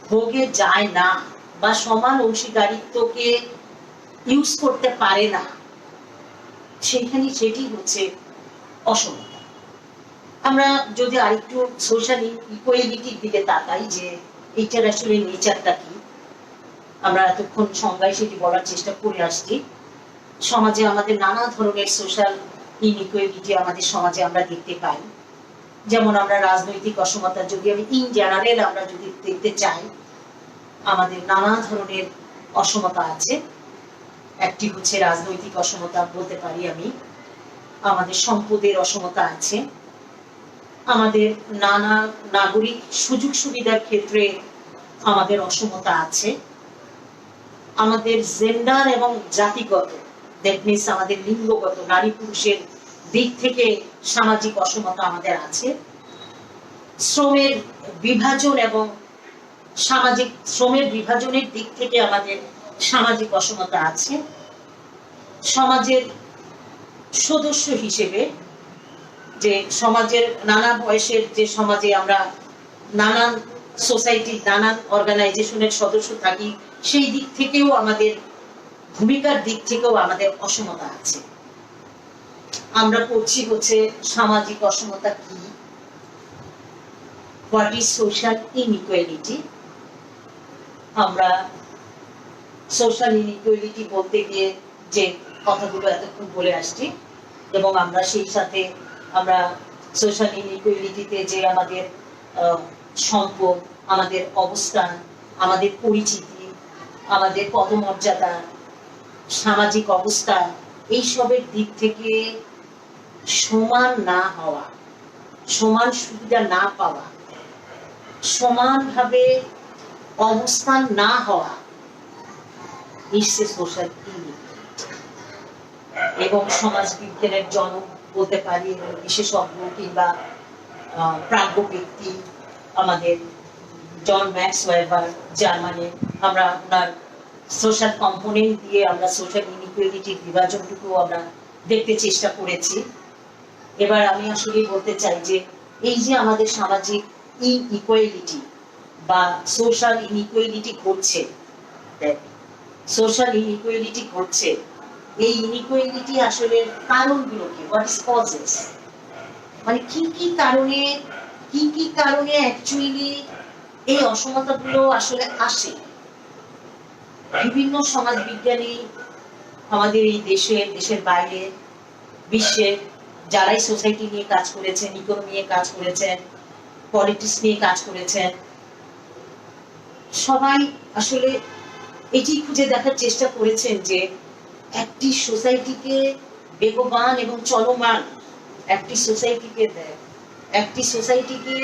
ভোগে যায় না, বা সমান অংশীদারিত্বকে ইউজ করতে পারে না, সেটি হচ্ছে অসমতা। আমরা যদি আরেকটু সোশ্যাল ইকুয়ালিটির দিকে তাকাই, যে এইটার আসলে নেচারটা কি, আমরা এতক্ষণ সংজ্ঞায় সেটি বলার চেষ্টা করে আসছি। সমাজে আমাদের নানা ধরনের সোশ্যাল ইনইকুয়ালিটি আমাদের সমাজে আমরা দেখতে পাই। যেমন আমরা রাজনৈতিক অসমতা, যদি আমি ইন জেনারেল আমরা যদি দেখতে চাই, আমাদের নানা ধরনের অসমতা আছে। একটি হচ্ছে রাজনৈতিক অসমতা বলতে পারি আমি, আমাদের সম্পদের অসমতা আছে, আমাদের নানা নাগরিক সুযোগ সুবিধার ক্ষেত্রে আমাদের অসমতা আছে, আমাদের জেন্ডার এবং জাতিগত, দ্যাট মিনস আমাদের লিঙ্গগত, নারী পুরুষের দিক থেকে সামাজিক অসমতা আমাদের আছে, শ্রমের বিভাজন এবং শ্রমের বিভাজনের দিক থেকে আমাদের সামাজিক অসমতা আছে, সমাজের সদস্য হিসেবে, যে সমাজের নানা বয়সের, যে সমাজে আমরা নানান সোসাইটি, নানান অর্গানাইজেশনের সদস্য থাকি, সেই দিক থেকেও আমাদের ভূমিকার দিক থেকেও আমাদের অসমতা আছে। আমরা পড়ছি হচ্ছে সামাজিক অসমতা কি। What is social inequality. আমরা সোশ্যাল ইনইকুয়ালিটি বলতে গিয়ে যে কথাগুলো এতক্ষণ বলে আসছি, এবং আমরা সেই সাথে আমরা সোশ্যাল ইনইকুয়ালিটিতে যে আমাদের সম্পদ, আমাদের অবস্থান, আমাদের পরিচিতি, আমাদের পদমর্যাদা, সামাজিক অবস্থান, এইসবের দিক থেকে সমান না হওয়া, সমান সুবিধা না পাওয়া, সমানভাবে অবস্থান না হওয়া, সোশ্যাল ইনইকুয়ালিটি। এবং সমাজ বিজ্ঞানের জনক বলতে পারি, বিশেষজ্ঞ কিংবা প্রাজ্ঞ ব্যক্তি আমাদের জন ম্যাক্স ওয়েবার, জার্মানি, আমরা ওনার সোশ্যাল কম্পোনেন্ট দিয়ে আমরা সোশ্যাল ইনইকুয়ালিটির বিভাজনটুকু আমরা দেখতে চেষ্টা করেছি। এবার আমি আসলে বলতে চাই যে এই যে আমাদের সামাজিক ইনইকুয়ালিটি বা সোশ্যাল ইনইকুয়ালিটি ঘটছে, সোশ্যাল ইনইকুয়ালিটি ঘটছে, এই ইনইকুয়ালিটি আসলে কারণগুলো কি, হোয়াট ইজ কজেস, মানে কি কি কারণে অ্যাকচুয়ালি এই অসমতাগুলো আসলে আসে। বিভিন্ন সমাজ বিজ্ঞানী আমাদের এই দেশের বাইরে, বিশ্বের যারাই সোসাইটি নিয়ে কাজ করেছেন, ইকোনমি নিয়ে কাজ করেছেন, পলিটিক্স নিয়ে কাজ করেছেন, সবাই আসলে এটি খুঁজে দেখার চেষ্টা করেছেন যে একটি সোসাইটিকে বেগবান এবং চলমান একটি সোসাইটিকে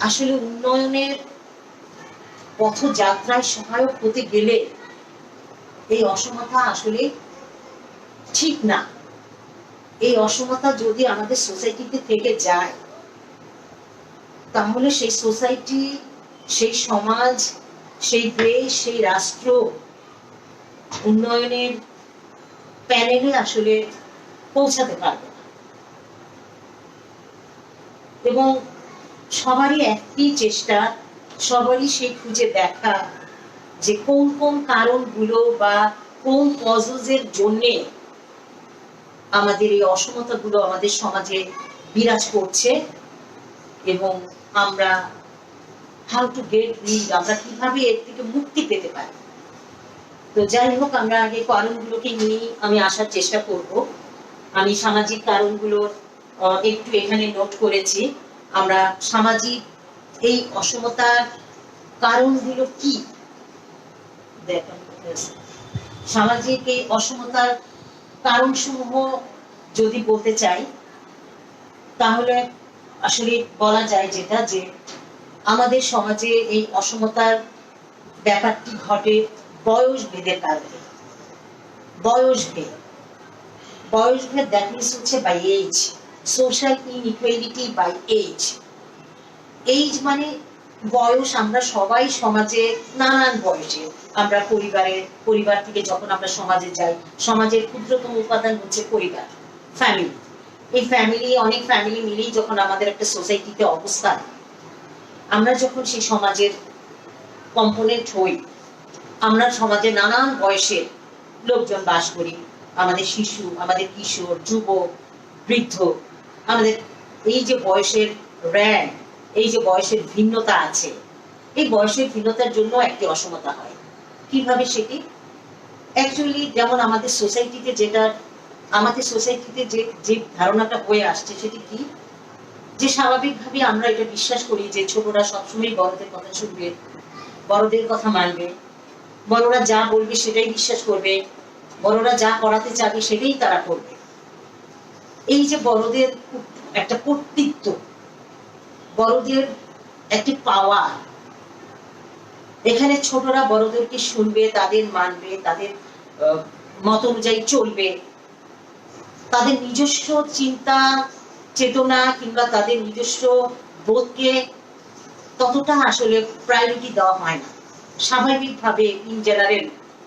আসলে উন্নয়নের পথযাত্রায় সহায়ক হতে গেলে এই অসমতা আসলে ঠিক না। এই অসমতা যদি আমাদের সোসাইটিতে থেকে যায়, তাহলে সেই সোসাইটি, সেই সমাজ, সেই দেশ, সেই রাষ্ট্র উন্নয়নের প্যানেলে আসলে পৌঁছাতে পারবে না। এবং সবারই একই চেষ্টা, সবারই সেই খুঁজে দেখা যে কোন কোন কারণগুলো বা কোন কজের জন্য আমাদের এই অসমতাগুলো আমাদের সমাজে বিরাজ করছে, এবং আমরা হাউ টু গেট রিড, আমরা কিভাবে এর থেকে মুক্তি পেতে পারি। তো যাই হোক, আমরা আগে কারণগুলোকে নিয়ে আমি আসার চেষ্টা করব। আমি সামাজিক কারণগুলো একটু এখানে নোট করেছি। আমরা সামাজিক এই অসমতার কারণগুলো কি, সামাজিক এই অসমতার কারণসমূহ যদি বলতে চাই, তাহলে আসলে বলা যায় যেটা যে আমাদের সমাজে এই অসমতার ব্যাপারটি ঘটে বয়স ভেদের কারণে। বয়স ভেদ দ্যাট মিনস হচ্ছে by age, social inequality by age. Age মানে বয়স। আমরা সবাই সমাজে নানান বয়সে, আমরা পরিবার থেকে যখন আমরা সমাজে যাই, সমাজের ক্ষুদ্রতম উপাদান হচ্ছে পরিবার, ফ্যামিলি। এই অনেক ফ্যামিলি মিলেই যখন আমাদের একটা সোসাইটিতে অবস্থান, আমরা যখন সেই সমাজের কম্পোনেন্ট হই, আমরা সমাজে নানান বয়সের লোকজন বাস করি। আমাদের শিশু, আমাদের কিশোর, যুবক, বৃদ্ধ, আমাদের এই যে বয়সের র্যাঙ্ক, এই যে বয়সের ভিন্নতা আছে, এই বয়সের ভিন্নতার জন্য একটি অসমতা হয়। কিভাবে সেটি? অ্যাকচুয়ালি যেমন আমাদের সোসাইটিতে যে ধারণাটা হয়ে আসছে, সেটি কি, যে স্বাভাবিকভাবে আমরা এটা বিশ্বাস করি যে ছোটরা সবসময় বড়দের কথা শুনবে, বড়দের কথা মানবে, বড়রা যা বলবে সেটাই বিশ্বাস করবে, বড়রা যা করাতে চাবে সেটাই তারা করবে। এই যে বড়দের একটা কর্তৃত্ব, বড়দের একটি পাওয়ার, এখানে ছোটরা বড়দেরকে শুনবে, তাদের মানবে, তাদের মত অনুযায়ী চলবে, তাদের নিজস্ব চিন্তা চেতনা কিংবা তাদের নিজস্ব বোধকে ততটা আসলে প্রায়োরিটি দেওয়া হয় না স্বাভাবিকভাবে ইন জেনারেল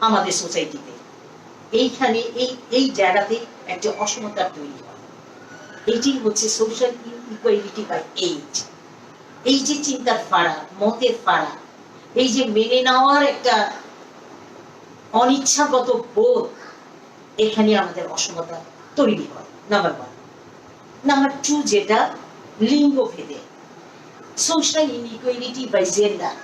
আমাদের সোসাইটিতে। এইখানে এই জায়গাতে একটা অসমতা তৈরি হয়। এটি হচ্ছে সোশ্যাল ইনইকুয়ালিটি বাই এজ। এই যে চিন্তার ফারাক, মতের ফারাক, এই যে মেনে নেওয়ার একটা অনিচ্ছাগত বোধ, এখানে আমাদের অসমতা তৈরি হয়। নাম্বার 1। নাম্বার 2, যেটা লিঙ্গ ভেদে। Social inequality by gender.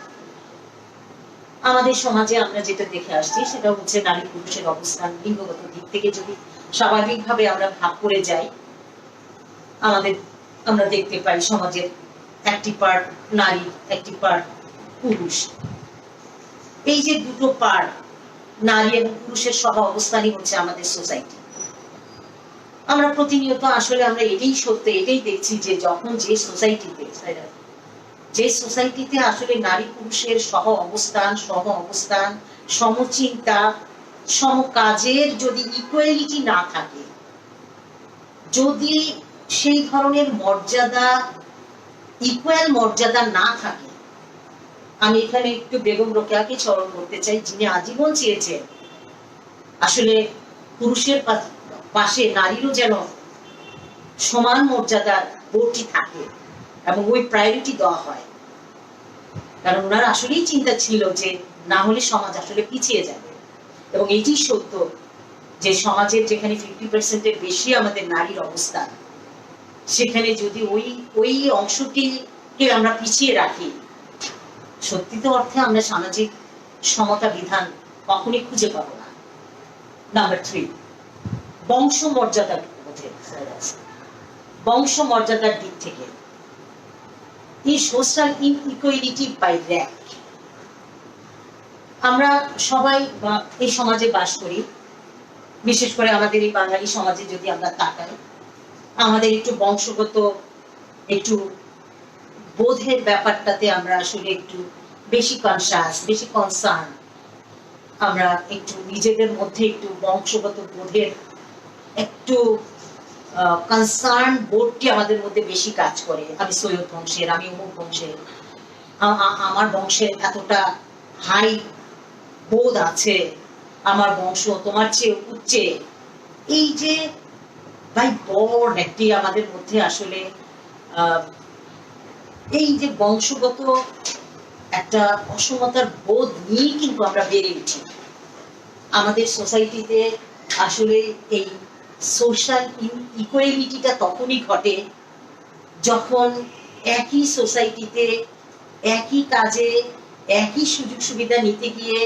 আমাদের সমাজে আমরা যেটা দেখে আসছি সেটা হচ্ছে নারী পুরুষের অবস্থান লিঙ্গগত দিক থেকে যদি স্বাভাবিকভাবে আমরা ভাগ করে যাই, আমাদের আমরা দেখতে পাই সমাজের একটি পার্ট নারী, একটি পার্ট পুরুষ। এই যে দুটো পার্ট নারী এবং পুরুষের সহ অবস্থানই হচ্ছে আমাদের সোসাইটি। আমরা প্রতিনিয়ত আসলে আমরা এটাই সত্য, এটাই দেখছি যে যখন যে সোসাইটিতে আসলে নারী পুরুষের সহ অবস্থান সমচিন্তা সমকাজের যদি ইকুয়ালিটি না থাকে, যদি সেই ধরনের মর্যাদা ইকুয়াল মর্যাদা না থাকে, আমি এখানে একটু বেগম রোকেয়াকে স্মরণ করতে চাই, যিনি আজীবন চেয়েছেন আসলে পুরুষের পাশে নারীরও যেন সমান মর্যাদার বোর্ডটি থাকে এবং ওই প্রায়োরিটি দেওয়া হয়। কারণ ওনার আসলেই চিন্তা ছিল যে না হলে সমাজ আসলে পিছিয়ে যাবে। এবং এটি সত্য যে সমাজের যেখানে 50% বেশি আমাদের নারীর অবস্থান, সেখানে যদি ওই অংশটিকে আমরা পিছিয়ে রাখি, সত্যিত অর্থে আমরা সামাজিক সমতা বিধান কখনই খুঁজে পাবো না। নাম্বার 3, বংশমর্যাদার দিক থেকে এই সোশ্যাল ইনইকুয়ালিটি বাই র‍্যাঙ্ক। আমরা সবাই এই সমাজে বাস করি, বিশেষ করে আমাদের এই বাঙালি সমাজে যদি আমরা তাকাই, আমাদের একটু বংশগত একটু বোধের ব্যাপারটাতে আমরা আসলে একটু বেশি কনসাস, বেশি কনসার্ন। আমরা একটু নিজেদের মধ্যে একটু বংশগত বোধের একটু কনসার্ন বোধটি আমাদের মধ্যে বেশি কাজ করে। আমি সৈয়দ বংশের, আমি অমুক বংশের, আমার বংশের এতটা হাই বোধ আছে, আমার বংশ তোমার চেয়ে উচ্চে। এই যে ভাই বড় একটি আমাদের মধ্যে আসলে এই যে বংশগত একটা অসমতার বোধ নিয়ে কিন্তু আমরা বেড়ে উঠি। আমাদের সোসাইটিতে আসলে এই সোশ্যাল ইকুয়ালিটিটা তখনই ঘটে যখন একই সোসাইটিতে একই কাজে একই সুযোগ সুবিধা নিতে গিয়ে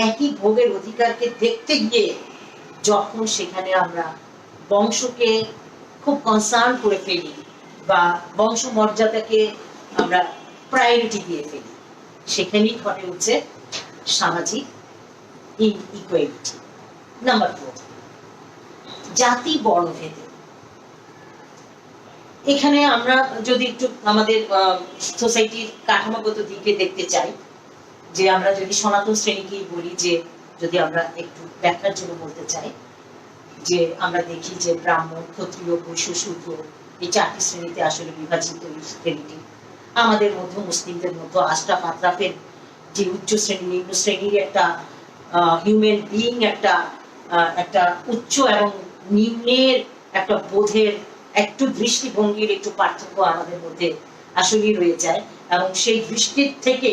একই ভোগের অধিকারকে দেখতে গিয়ে যখন সেখানে আমরা বংশকে খুব কনসার্ন করে ফেলি বা বংশ মর্যাদাকে আমরা প্রায়োরিটি দিয়ে ফেলি, সেখানেই ঘটে হচ্ছে সামাজিক ইনইকুয়ালিটি। নাম্বার 4, জাতি বর্ণভেদে। এখানে আমরা যদি একটু আমাদের সোসাইটির কাঠামোগত দিকে দেখতে চাই, যে আমরা যদি সনাতন শ্রেণীকেই বলি, যে যদি আমরা একটু ব্যাখ্যার জন্য বলতে চাই, যে আমরা দেখি যে ব্রাহ্মণ, ক্ষত্রিয়, বৈশ্য, শূদ্র এই 4টি শ্রেণীতে আসলে বিভাজিত এই শ্রেণীটি। আমাদের মধ্যে মুসলিমদের মধ্যে আশরাফ আতরাফের যে উচ্চ শ্রেণী নিম্ন শ্রেণীর একটা হিউম্যান বিইং একটা উচ্চ এবং নিম্নের একটা বোধের একটু দৃষ্টিভঙ্গির একটু পার্থক্য আমাদের মধ্যে আসলেই রয়ে যায়। এবং সেই দৃষ্টির থেকে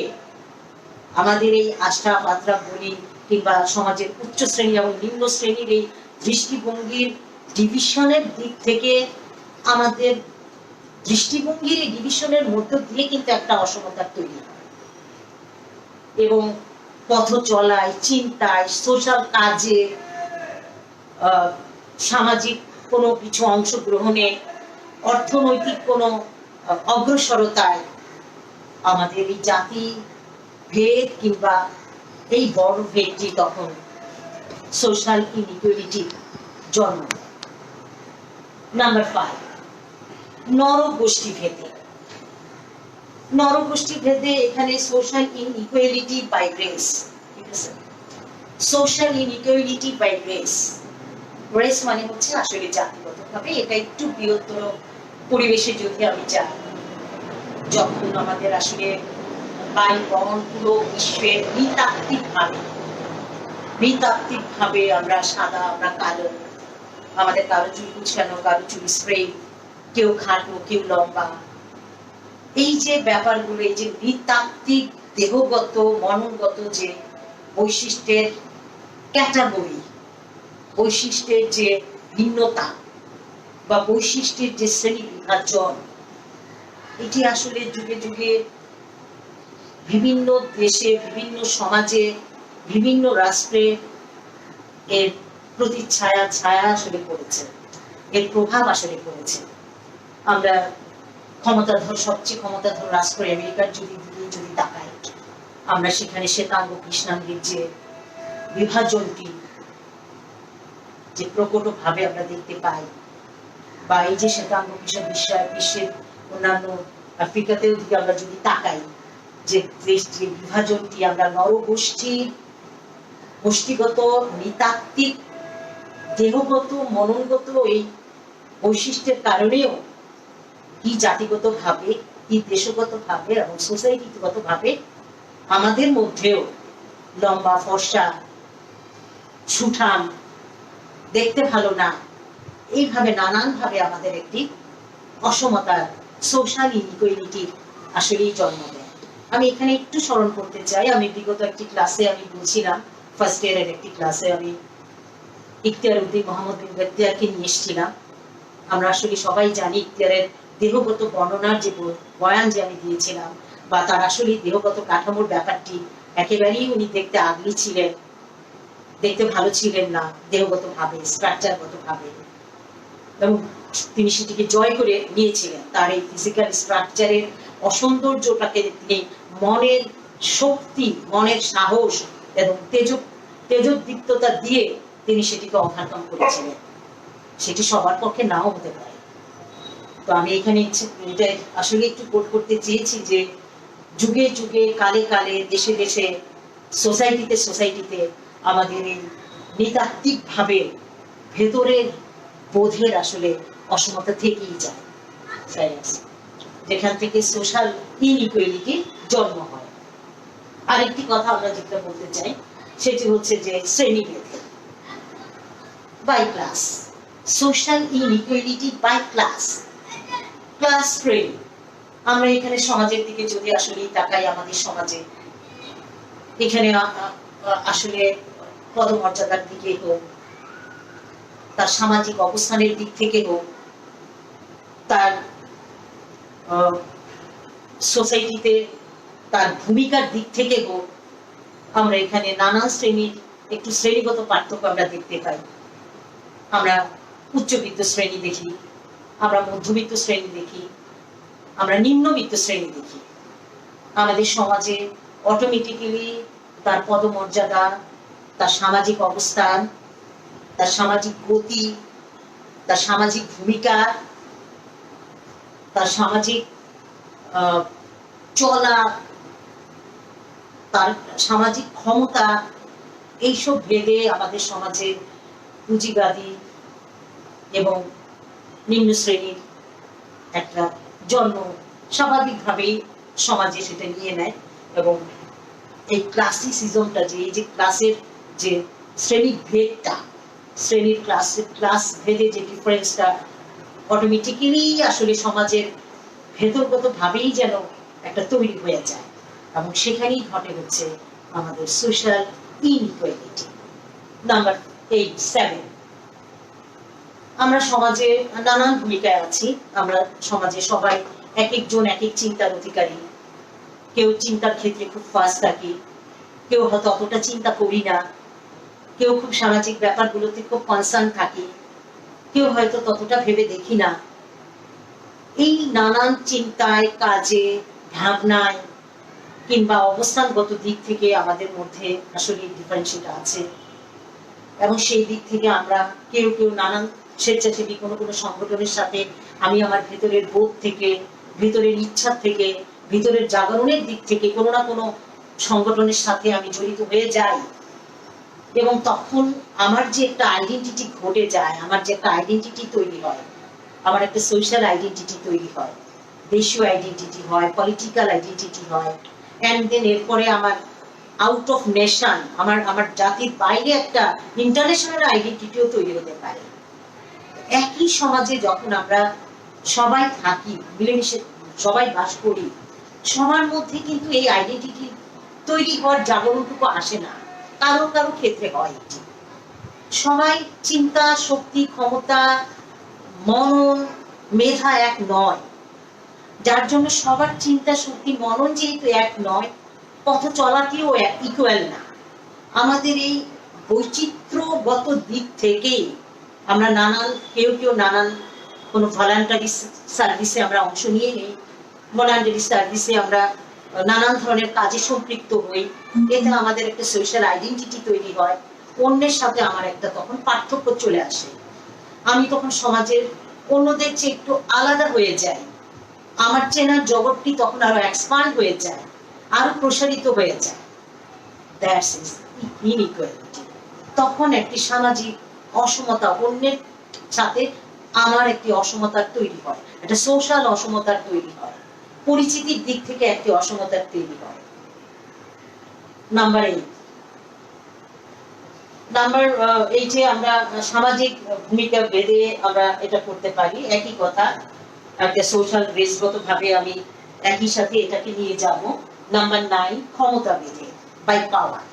আমাদের এই আশরাফ আতরাফ বলি কিংবা সমাজের উচ্চ শ্রেণী এবং নিম্ন শ্রেণীর এই দৃষ্টিভঙ্গির ডিভিশনের দিক থেকে আমাদের দৃষ্টিভঙ্গির এই ডিভিশনের মধ্য দিয়ে কিন্তু একটা অসমতা তৈরি হয়। এবং পথ চলায়, চিন্তায়, সোশ্যাল কাজে, সামাজিক কোনো কিছু অংশগ্রহণে, অর্থনৈতিক কোনো অগ্রসরতায় আমাদের এই জাতি ভেদ কিংবা এই বড় ভেদটি তখন সোশ্যাল ইনইকুয়ালিটি জন্ম দেয়। নাম্বার 5, নরগোষ্ঠী ভেদে। নরগোষ্ঠী ভেদে এখানে সোশ্যাল ইনইকুয়ালিটি বাই রেস। ঠিক আছে, social inequality by race. Race মানে হচ্ছে আসলে জাতিগতভাবে, এটা একটু বৃহত্তর পরিবেশে যদি আমি যাই, যখন আমাদের আসলে বাড়িবরণ পুরো বিশ্বে নৃতাত্ত্বিকভাবে আমরা সাদা, আমরা কালো, আমাদের কারো চুল কুচকানো, কারো চুল স্ট্রেট, কেউ খাটো, কেউ লম্বা, এই যে ব্যাপারগুলো, এই যে নৃতাত্ত্বিক দেহগত মননগত যে বৈশিষ্ট্যের ক্যাটাগরি, বৈশিষ্ট্যের যে ভিন্নতা বা বৈশিষ্ট্যের যে শ্রেণী বিভাজন, এটি আসলে যুগে যুগে বিভিন্ন দেশে, বিভিন্ন সমাজে, বিভিন্ন রাষ্ট্রে এর প্রতিচ্ছায়া ছায়া আসলে পড়েছে, এর প্রভাব আসলে পড়েছে। আমরা ক্ষমতাধর, সবচেয়ে ক্ষমতাধর রাষ্ট্র আমেরিকার যদি তাকাই, আমরা সেখানে শ্বেতাঙ্গ কৃষ্ণাঙ্গের যে বিভাজনটি যে প্রকটভাবে আমরা দেখতে পাই, বা এই যে শ্বেতাঙ্গ বিশ্বের অন্যান্য আফ্রিকাতেও যদি আমরা যদি তাকাই, যে বিভাজনটি আমরা গোষ্ঠীগত, নৃতাত্ত্বিক, দেহগত, মননগত এই বৈশিষ্ট্যের কারণেও কি জাতিগত ভাবে, কি দেশগত ভাবে এবং সোসাইটিগত ভাবে আমাদের মধ্যেও লম্বা, ফর্সা, সুঠাম, দেখতে ভালো না, এইভাবে নানানভাবে আমাদের একটি অসমতা, সোশ্যাল ইনইকুয়ালিটি আসলেই জন্ম দেয়। আমি এখানে একটু স্মরণ করতে চাই, আমি বিগত একটি ক্লাসে আমি বলছিলাম, ফার্স্ট ইয়ারের একটি ক্লাসে আমি ইখতিয়ার উদ্দিন মোহাম্মদ বিন বখতিয়ারকে নিয়ে এসেছিলাম। আমরা আসলে সবাই জানি ইখতিয়ারের দেহগত বর্ণনার যে বয়ান যে আমি দিয়েছিলাম, বা তার আসলে দেহগত কাঠামোর ব্যাপারটি একেবারেই উনি দেখতে আগলি ছিলেন, দেখতে ভালো ছিলেন না দেহগত ভাবে, স্ট্রাকচারগত ভাবে, এবং তিনি সেটিকে জয় করে নিয়েছিলেন। তার এই ফিজিক্যাল স্ট্রাকচারের অসৌন্দর্যটাকে তিনি মনের শক্তি, মনের সাহস এবং তেজোদ্দীপ্ততা দিয়ে তিনি সেটিকে ওভারকাম করেছিলেন। সেটি সবার পক্ষে নাও হতে পারে। তো আমি এখানে এটা আসলে একটু কোট করতে চেয়েছি যে যুগে যুগে, কালে কালে, দেশে দেশে, সোসাইটিতে আমাদের এই নৃতাত্ত্বিক ভাবে ভেতরের বোধের আসলে অসমতা থেকেই যায়, যেখান থেকে সোশ্যাল ইনইকুয়ালিটি জন্ম হয়। আরেকটি কথা আমরা যেটা বলতে চাই সেটি হচ্ছে যে শ্রেণীভেদ by class, social inequality by class শ্রেণী। আমরা এখানে সমাজের দিকে যদি আসলে তাকাই, আমাদের সমাজে এখানে আসলে পদমর্যাদার দিকে হোক, তার সামাজিক অবস্থানের দিক থেকে হোক, তার সোসাইটিতে তার ভূমিকার দিক থেকে হোক, আমরা এখানে নানান শ্রেণীর একটু শ্রেণীগত পার্থক্য আমরা দেখতে পাই। আমরা উচ্চবিত্ত শ্রেণী দেখি, আমরা মধ্যবিত্ত শ্রেণী দেখি, আমরা নিম্নবিত্ত শ্রেণী দেখি। আমাদের সমাজে অটোমেটিক্যালি তার পদমর্যাদা, তার সামাজিক অবস্থান, তার সামাজিক গতি, তার সামাজিক ভূমিকা, তার সামাজিক চলা, তার সামাজিক ক্ষমতা, এইসব ভেদে আমাদের সমাজে পুঁজিবাদী এবং নিম্ন শ্রেণীর একটা জন্ম স্বাভাবিকভাবেই সমাজে সেটা নিয়ে নেয়। এবং এই ক্লাসিসিজমটা, যে এই যে ক্লাসের যে শ্রেণীর ভেদটা, শ্রেণীর ক্লাস ভেদে যে ডিফারেন্সটা অটোমেটিক্যালি আসলে সমাজের ভেতরগত ভাবেই যেন একটা তৈরি হয়ে যায়, এবং সেখানেই ঘটে হচ্ছে আমাদের সোশ্যাল ইনইকুয়ালিটি। নাম্বার 7, আমরা সমাজে নানান ভূমিকায় আছি। আমরা সমাজে সবাই এক একজন এক এক চিন্তার অধিকারী। কেউ চিন্তার ক্ষেত্রে খুব ফাস্ট থাকি, কেউ হয়তো অতটা চিন্তা করি না, কেউ খুব সামাজিক ব্যাপারগুলোতে খুব কনসার্ন থাকি, কেউ হয়তো ততটা ভেবে দেখি না। এই নানান চিন্তায়, কাজে, ভাবনায় কিংবা অবস্থানগত দিক থেকে আমাদের মধ্যে আসলে ডিফারেন্সিয়েট আছে, এবং সেই দিক থেকে আমরা কেউ নানান স্বেচ্ছাসেবী কোনো সংগঠনের সাথে, আমি আমার ভেতরের বোধ থেকে, ভেতরের ইচ্ছা থেকে, ভেতরের জাগরণের দিক থেকে কোনো না কোনো সংগঠনের সাথে আমি জড়িত হয়ে যাই, এবং তখন আমার যে একটা আইডেন্টিটি ঘটে যায়, আমার যে একটা আইডেন্টিটি তৈরি হয়, আমার একটা সোশ্যাল আইডেন্টিটি তৈরি হয়, দেশীয় আইডেন্টিটি হয়, পলিটিক্যাল আইডেন্টিটি হয়, এন্ড দেন এরপরে আমার আউট অফ নেশন, আমার জাতির বাইরে একটা ইন্টারন্যাশনাল আইডেন্টিটিও তৈরি হতে পারে। একই সমাজে যখন আমরা সবাই থাকি, মিলেমিশে সবাই বাস করি, সবার মধ্যে কিন্তু এই আইডেন্টিটি তৈরি হওয়ার জাগরণটুকু আসে না। কারো কারো ক্ষেত্রে হয় এটি। সবাই চিন্তা, শক্তি, ক্ষমতা, মনন, মেধা এক নয়। যার জন্য সবার চিন্তা শক্তি মনন যেহেতু এক নয়, পথ চলাটিও ইকুয়াল না। আমাদের এই বৈচিত্র্যগত দিক থেকেই আমরা কেউ নানান কোনো ভলান্টারি সার্ভিসে আমরা অংশ নিয়ে নিই, ভলান্টারি সার্ভিসে আমরা নানান ধরনের কাজে সম্পৃক্ত হই, এতে আমাদের একটা সোশ্যাল আইডেন্টিটি তৈরি হয়। অন্যের সাথে আমার একটা তখন পার্থক্য চলে আসে, আমি তখন সমাজের অন্যদের চেয়ে একটু আলাদা হয়ে যাই, আমার চেনার জগৎটি তখন আরো এক্সপান্ড হয়ে যায়, আরো প্রসারিত হয়ে যায়। That's inequality. তখন একটি সামাজিক অসমতা, অন্যের সাথে আমার একটি অসমতার তৈরি হয়, একটা সোশ্যাল অসমতার তৈরি হয়, পরিচিতির দিক থেকে একটি অসমতার তৈরি হয়। নাম্বার 8 আমরা সামাজিক ভূমিকা ভেদে আমরা এটা করতে পারি। একই কথা, একটা সোশ্যাল রেসগত ভাবে আমি একই সাথে এটাকে নিয়ে যাব। নাম্বার 9, ক্ষমতা ভেদে, বাই পাওয়ার।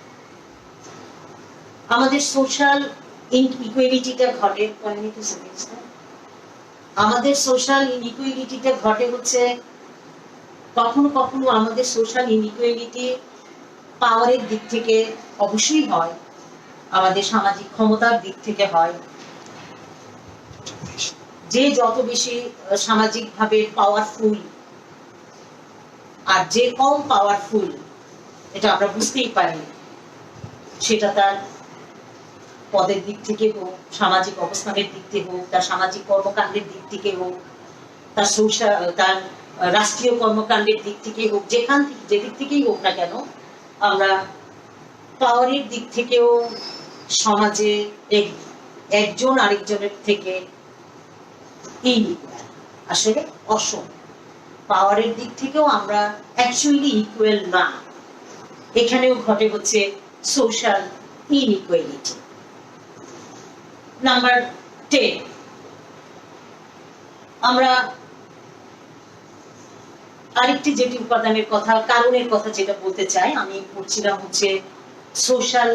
আমাদের সোশ্যাল ইনইকুয়ালিটিটা ঘটে, আমাদের সোশ্যাল ইনইকুয়ালিটিটা ঘটে হচ্ছে কখনো কখনো আমাদের সোশ্যাল ইনইকুয়ালিটি পাওয়ারের দিক থেকে অবশ্যই হয়, আমাদের সামাজিক ক্ষমতার দিক থেকে হয়। যে যত বেশি সামাজিকভাবে পাওয়ারফুল আর যে কম পাওয়ারফুল, এটা আমরা বুঝতেই পারি, সেটা তার পদের দিক থেকে হোক, সামাজিক অবস্থানের দিক থেকে হোক, তার সামাজিক কর্মকাণ্ডের দিক থেকে হোক, তার তার রাষ্ট্রীয় কর্মকাণ্ডের দিক থেকে হোক, যেখান থেকে যে দিক থেকেই হোক না কেন, আমরা পাওয়ারের দিক থেকেও সমাজে একজন আরেকজনের থেকে ইনইকুয়াল, আসলে অসম। পাওয়ারের দিক থেকেও আমরা অ্যাকচুয়ালি ইকুয়াল না। এখানেও ঘটে হচ্ছে সোশ্যাল ইনইকুয়ালিটি। নাম্বার 10, আমরা আরেকটি যেটি উপাদানের কথা, কারণের কথা যেটা বলতে চাই, আমি বলছিলাম হচ্ছে সোশ্যাল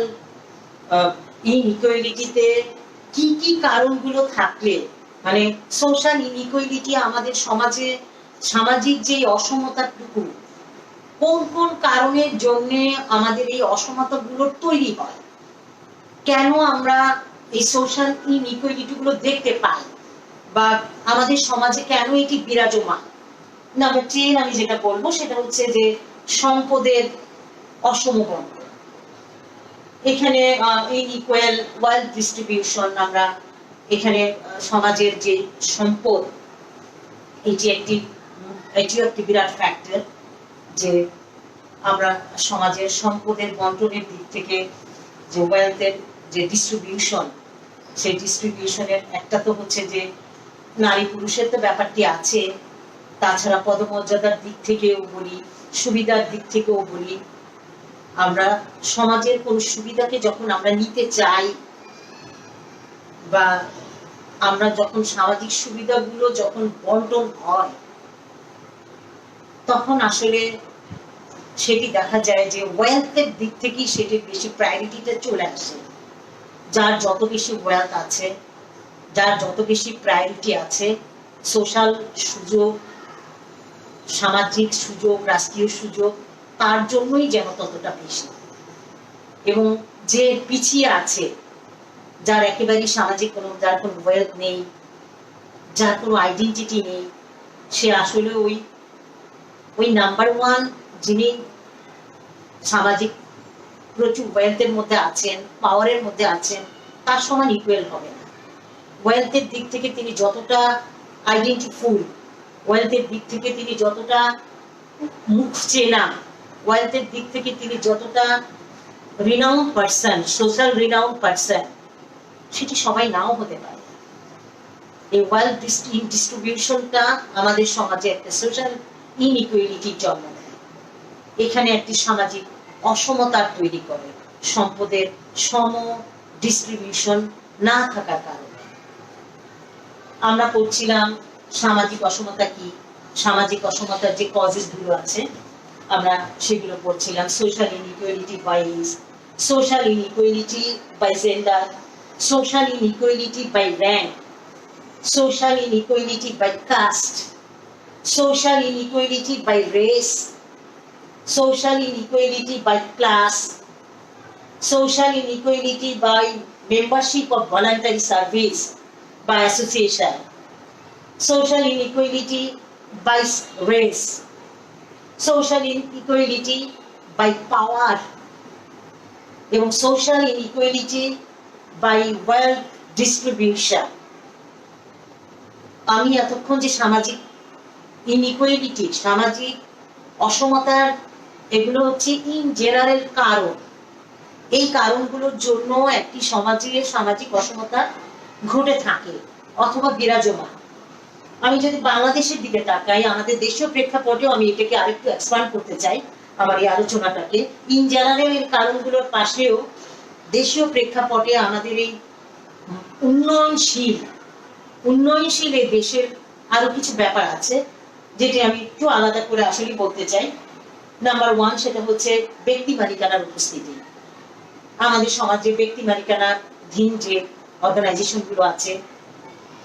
ইনইকুয়ালিটিতে কি কি কারণগুলো থাকলে, মানে সোশ্যাল ইনইকুয়ালিটি আমাদের সমাজে সামাজিক যে অসমতাটুকু কোন কোন কারণের জন্য আমাদের এই অসমতাগুলো তৈরি হয়, কেন আমরা এই সোশ্যাল ইনইকুয়ালিটি গুলো দেখতে পাই, বা আমাদের সমাজে কেন এটি বিরাজমান। নাম্বার 10 আমি যেটা বলবো সেটা হচ্ছে যে সম্পদের অসমবন্টন। এখানে ইনইকুয়াল ওয়েলথ ডিস্ট্রিবিউশন, আমরা এখানে সমাজের যে সম্পদ, এটিও একটি বিরাট ফ্যাক্টর, যে আমরা সমাজের সম্পদের বন্টনের দিক থেকে যে ওয়েলথের যে ডিস্ট্রিবিউশন, সেই ডিস্ট্রিবিউশনের একটা তো হচ্ছে যে নারী পুরুষের তো ব্যাপারটি আছে, তাছাড়া পদমর্যাদার দিক থেকেও বলি, সুবিধার দিক থেকেও বলি, আমরা সমাজের কোন সুবিধাকে যখন আমরা নিতে চাই, বা আমরা যখন সামাজিক সুবিধাগুলো যখন বন্টন হয়, তখন আসলে সেটি দেখা যায় যে ওয়েলথের দিক থেকেই সেটির বেশি প্রায়োরিটিটা চলে আসে। যার যত বেশি ওয়েলথ আছে, যার যত বেশি প্রায়োরিটি আছে, সোশ্যাল সুযোগ, সামাজিক সুযোগ, রাষ্ট্রীয় সুযোগ, তার জন্যই যেন ততটা বেশি। এবং যে পিছিয়ে আছে, যার একেবারেই সামাজিক যার কোনো ওয়েলথ নেই, যার কোনো আইডেন্টিটি নেই, সে আসলে ওই নাম্বার 1 যিনি সামাজিক প্রচুর ওয়েলথের মধ্যে আছেন, পাওয়ারের মধ্যে আছেন, তার সমান ইকুয়াল হবে না। ওয়েলথের দিক থেকে তিনি যতটা আইডেন্টিফুল, ওয়েলথের দিক থেকে তিনি যতটা মুখ চেনা, ওয়েলথের দিক থেকে তিনি যতটা renowned person, social renowned person, সেটি সবাই নাও হতে পারে। এই ওয়েলথ ডিস্ট্রিবিউশনটা আমাদের সমাজে একটা সোশ্যাল ইনইকুয়ালিটির জন্ম দেয়। এখানে একটি সামাজিক অসমতার তৈরি করে, সম্পদের সম ডিস্ট্রিবিউশন না থাকার কারণে। আমরা পড়ছিলাম সামাজিক অসমতা কি, সামাজিক অসমতার যে কজেস গুলো আছে আমরা সেগুলো পড়ছিলাম। Social inequality by age, social inequality by gender, social inequality by rank, social inequality by caste, social inequality by race, social inequality by class, social inequality by membership of voluntary service by association, social inequality by race, social inequality by power এবং social inequality by wealth distribution. আমি এতক্ষণ যে সামাজিক inequality, সামাজিক অসমতার, এগুলো হচ্ছে in general কারণ। এই কারণগুলোর জন্য একটি সমাজে সামাজিক অসমতা ঘটে থাকে অথবা বিরাজমান। আমি যদি বাংলাদেশের দিকে তাকাই, আমাদের দেশীয় প্রেক্ষাপটেও আমি এটাকে আরেকটু এক্সপ্যান্ড করতে চাই আমার এই আলোচনাটাকে। ইন জেনারেল এর কারণগুলোর পাশেও দেশীয় প্রেক্ষাপটে আমাদের এই উন্নয়নশীল এই দেশের আরো কিছু ব্যাপার আছে যেটি আমি একটু আলাদা করে আসলে বলতে চাই। নাম্বার 1, সেটা হচ্ছে ব্যক্তি মালিকানার উপস্থিতি। আমাদের সমাজে ব্যক্তি মালিকানাধীন যে অর্গানাইজেশন গুলো আছে,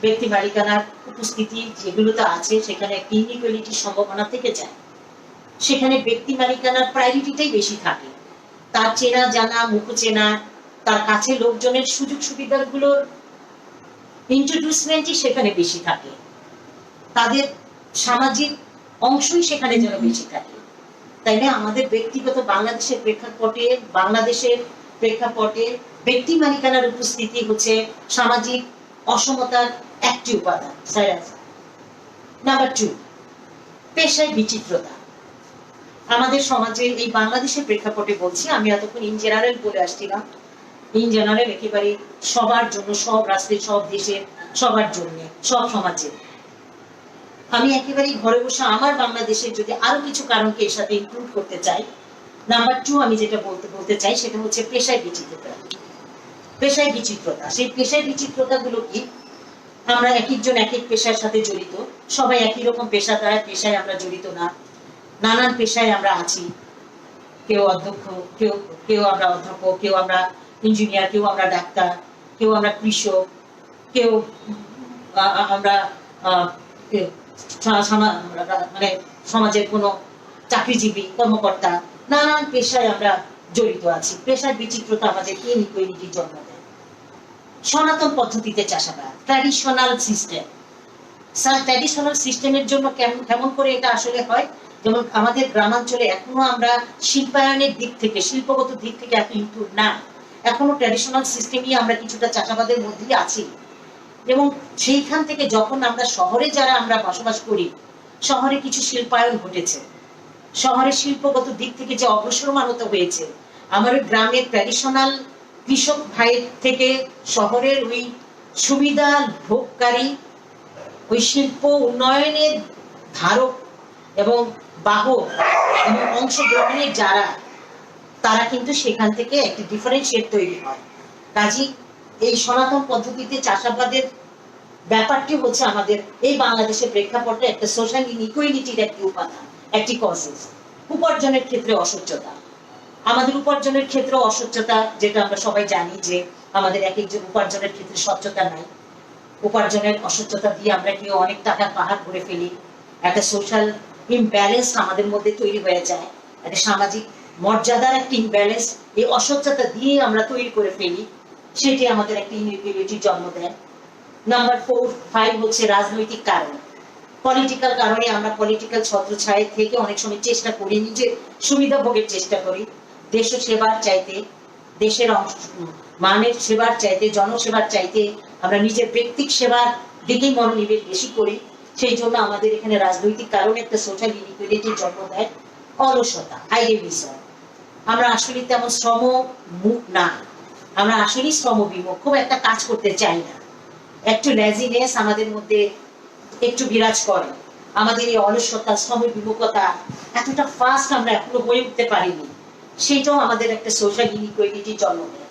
ব্যক্তি মালিকানার উপস্থিতি যেগুলোতে আছে, সেখানে একটি ইনইকুয়ালিটির সম্ভাবনা থেকে যায়। সেখানে ব্যক্তি মালিকানার প্রায়োরিটিটাই বেশি থাকে। তার চেনা জানা, মুখ চেনা, তার কাছে লোকজনের সুযোগ সুবিধাগুলোর ইন্ট্রোডিউসমেন্টই সেখানে বেশি থাকে, তাদের সামাজিক অংশই সেখানে যেন বেশি থাকে। তাই না? আমাদের ব্যক্তিগত বাংলাদেশের প্রেক্ষাপটে ব্যক্তি মালিকানার উপস্থিতি হচ্ছে সামাজিক অসমতার একটি উপাদান। নাম্বার 2, পেশায় বিচিত্রতা। আমাদের সমাজে এই বাংলাদেশের প্রেক্ষাপটে বলছি, আমি এতক্ষণ ইন জেনারেল বলে আসছিলাম। ইন জেনারেল একেবারে সবার জন্য, সব রাষ্ট্রের, সব দেশের, সবার জন্য, সব সমাজে। আমি একেবারে ঘরে বসে আমার বাংলাদেশের যদি আরো কিছু কারণকে এর সাথে ইনক্লুড করতে চাই, নাম্বার 2 আমি যেটা বলতে চাই সেটা হচ্ছে পেশায় বিচিত্রতা। পেশায় বিচিত্রতা, সেই পেশায় বিচিত্রতা গুলো কি? আমরা এক একজন এক এক পেশার সাথে জড়িত, সবাই একই রকম পেশায় আমরা জড়িত না। নানান পেশায় আমরা আছি, কেউ অধ্যক্ষ, কেউ আমরা অধ্যাপক, কেউ আমরা ইঞ্জিনিয়ার, কেউ আমরা ডাক্তার, কেউ আমরা কৃষক, কেউ আমরা মানে সমাজের কোনো চাকরিজীবী, কর্মকর্তা। নানান পেশায় আমরা জড়িত আছি। পেশার বিচিত্রতা আমাদের ইনইকুয়ালিটির জন্ম দেয়। সনাতন পদ্ধতিতে চাষাবাদ, ট্র্যাডিশনাল সিস্টেমের জন্য কেমন করে এটা আসলে হয়? যেমন আমাদের গ্রামাঞ্চলে এখনো আমরা শিল্পায়নের দিক থেকে, শিল্পগত দিক থেকে এত ইনক্লুড না। এখনো ট্র্যাডিশনাল সিস্টেমই আমরা কিছুটা চাষাবাদের মধ্যেই আছি। এবং সেইখান থেকে যখন আমরা শহরে যারা আমরা বসবাস করি, শহরে কিছু শিল্পায়ন ঘটেছে, শহরের শিল্পগত দিক থেকে যে অগ্রসরমানতা হয়েছে, আমার গ্রামের ট্র্যাডিশনাল কৃষক ভাইয়ের থেকে শহরের ওই সুবিধা ভোগকারী, ওই শিল্প উন্নয়নের ধারক এবং বাহক এবং অংশগ্রহণের যারা, তারা কিন্তু সেখান থেকে একটি ডিফারেন্সিয়েট তৈরি হয়। কাজী এই সনাতন পদ্ধতিতে চাষাবাদের ব্যাপারটি হচ্ছে আমাদের এই বাংলাদেশের প্রেক্ষাপটে একটা সোশ্যাল ইনইকুয়ালিটির একটি উপাদান, একটি কজেস। উপার্জনের ক্ষেত্রে অস্বচ্ছতা, আমাদের উপার্জনের ক্ষেত্রে অস্বচ্ছতা, যেটা আমরা সবাই জানি যে আমাদের এক একজন উপার্জনের ক্ষেত্রে স্বচ্ছতা নাই। উপার্জনের অস্বচ্ছতা দিয়ে আমরা কেউ অনেক টাকা পাহাড় করে ফেলি, একটা সোশ্যাল ইমব্যালেন্স আমাদের মধ্যে তৈরি হয়ে যায়, একটা সামাজিক মর্যাদার একটা ইমব্যালেন্স এই অস্বচ্ছতা দিয়ে আমরা তৈরি করে ফেলি, সেটি আমাদের একটা ইনইকুয়ালিটির জন্ম দেয়। নাম্বার 4-5 হচ্ছে রাজনৈতিক কারণ, পলিটিক্যাল কারণে আমরা পলিটিক্যাল ছত্রছায়া থেকে অনেক সময় চেষ্টা করি, নিজের সুবিধা ভোগের চেষ্টা করি, দেশ সেবার চাইতে, দেশের মানের সেবার চাইতে, জনসেবার চাইতে আমরা নিজের ব্যক্তিক সেবার দিকেই মনোনিবেশ বেশি করি। সেই জন্য আমাদের এখানে রাজনৈতিক কারণে একটা সোশ্যাল ইনইকুয়ালিটির জন্ম দেয়। অলসতা, আইডিয়ালিজম, আমরা আসলে তেমন শ্রমমুখ না, আমরা আসলেই শ্রমবিমুখ, খুব একটা কাজ করতে চাই না, একটু লেজিনেস আমাদের মধ্যে একটু বিরাজ করে। আমাদের এই অলসতা, শ্রমবিমুখতা এতটা ফাস্ট আমরা এখনো হয়ে উঠতে পারিনি, সেটাও আমাদের একটা সোশ্যাল ইনইকুয়ালিটির জন্ম দেয়।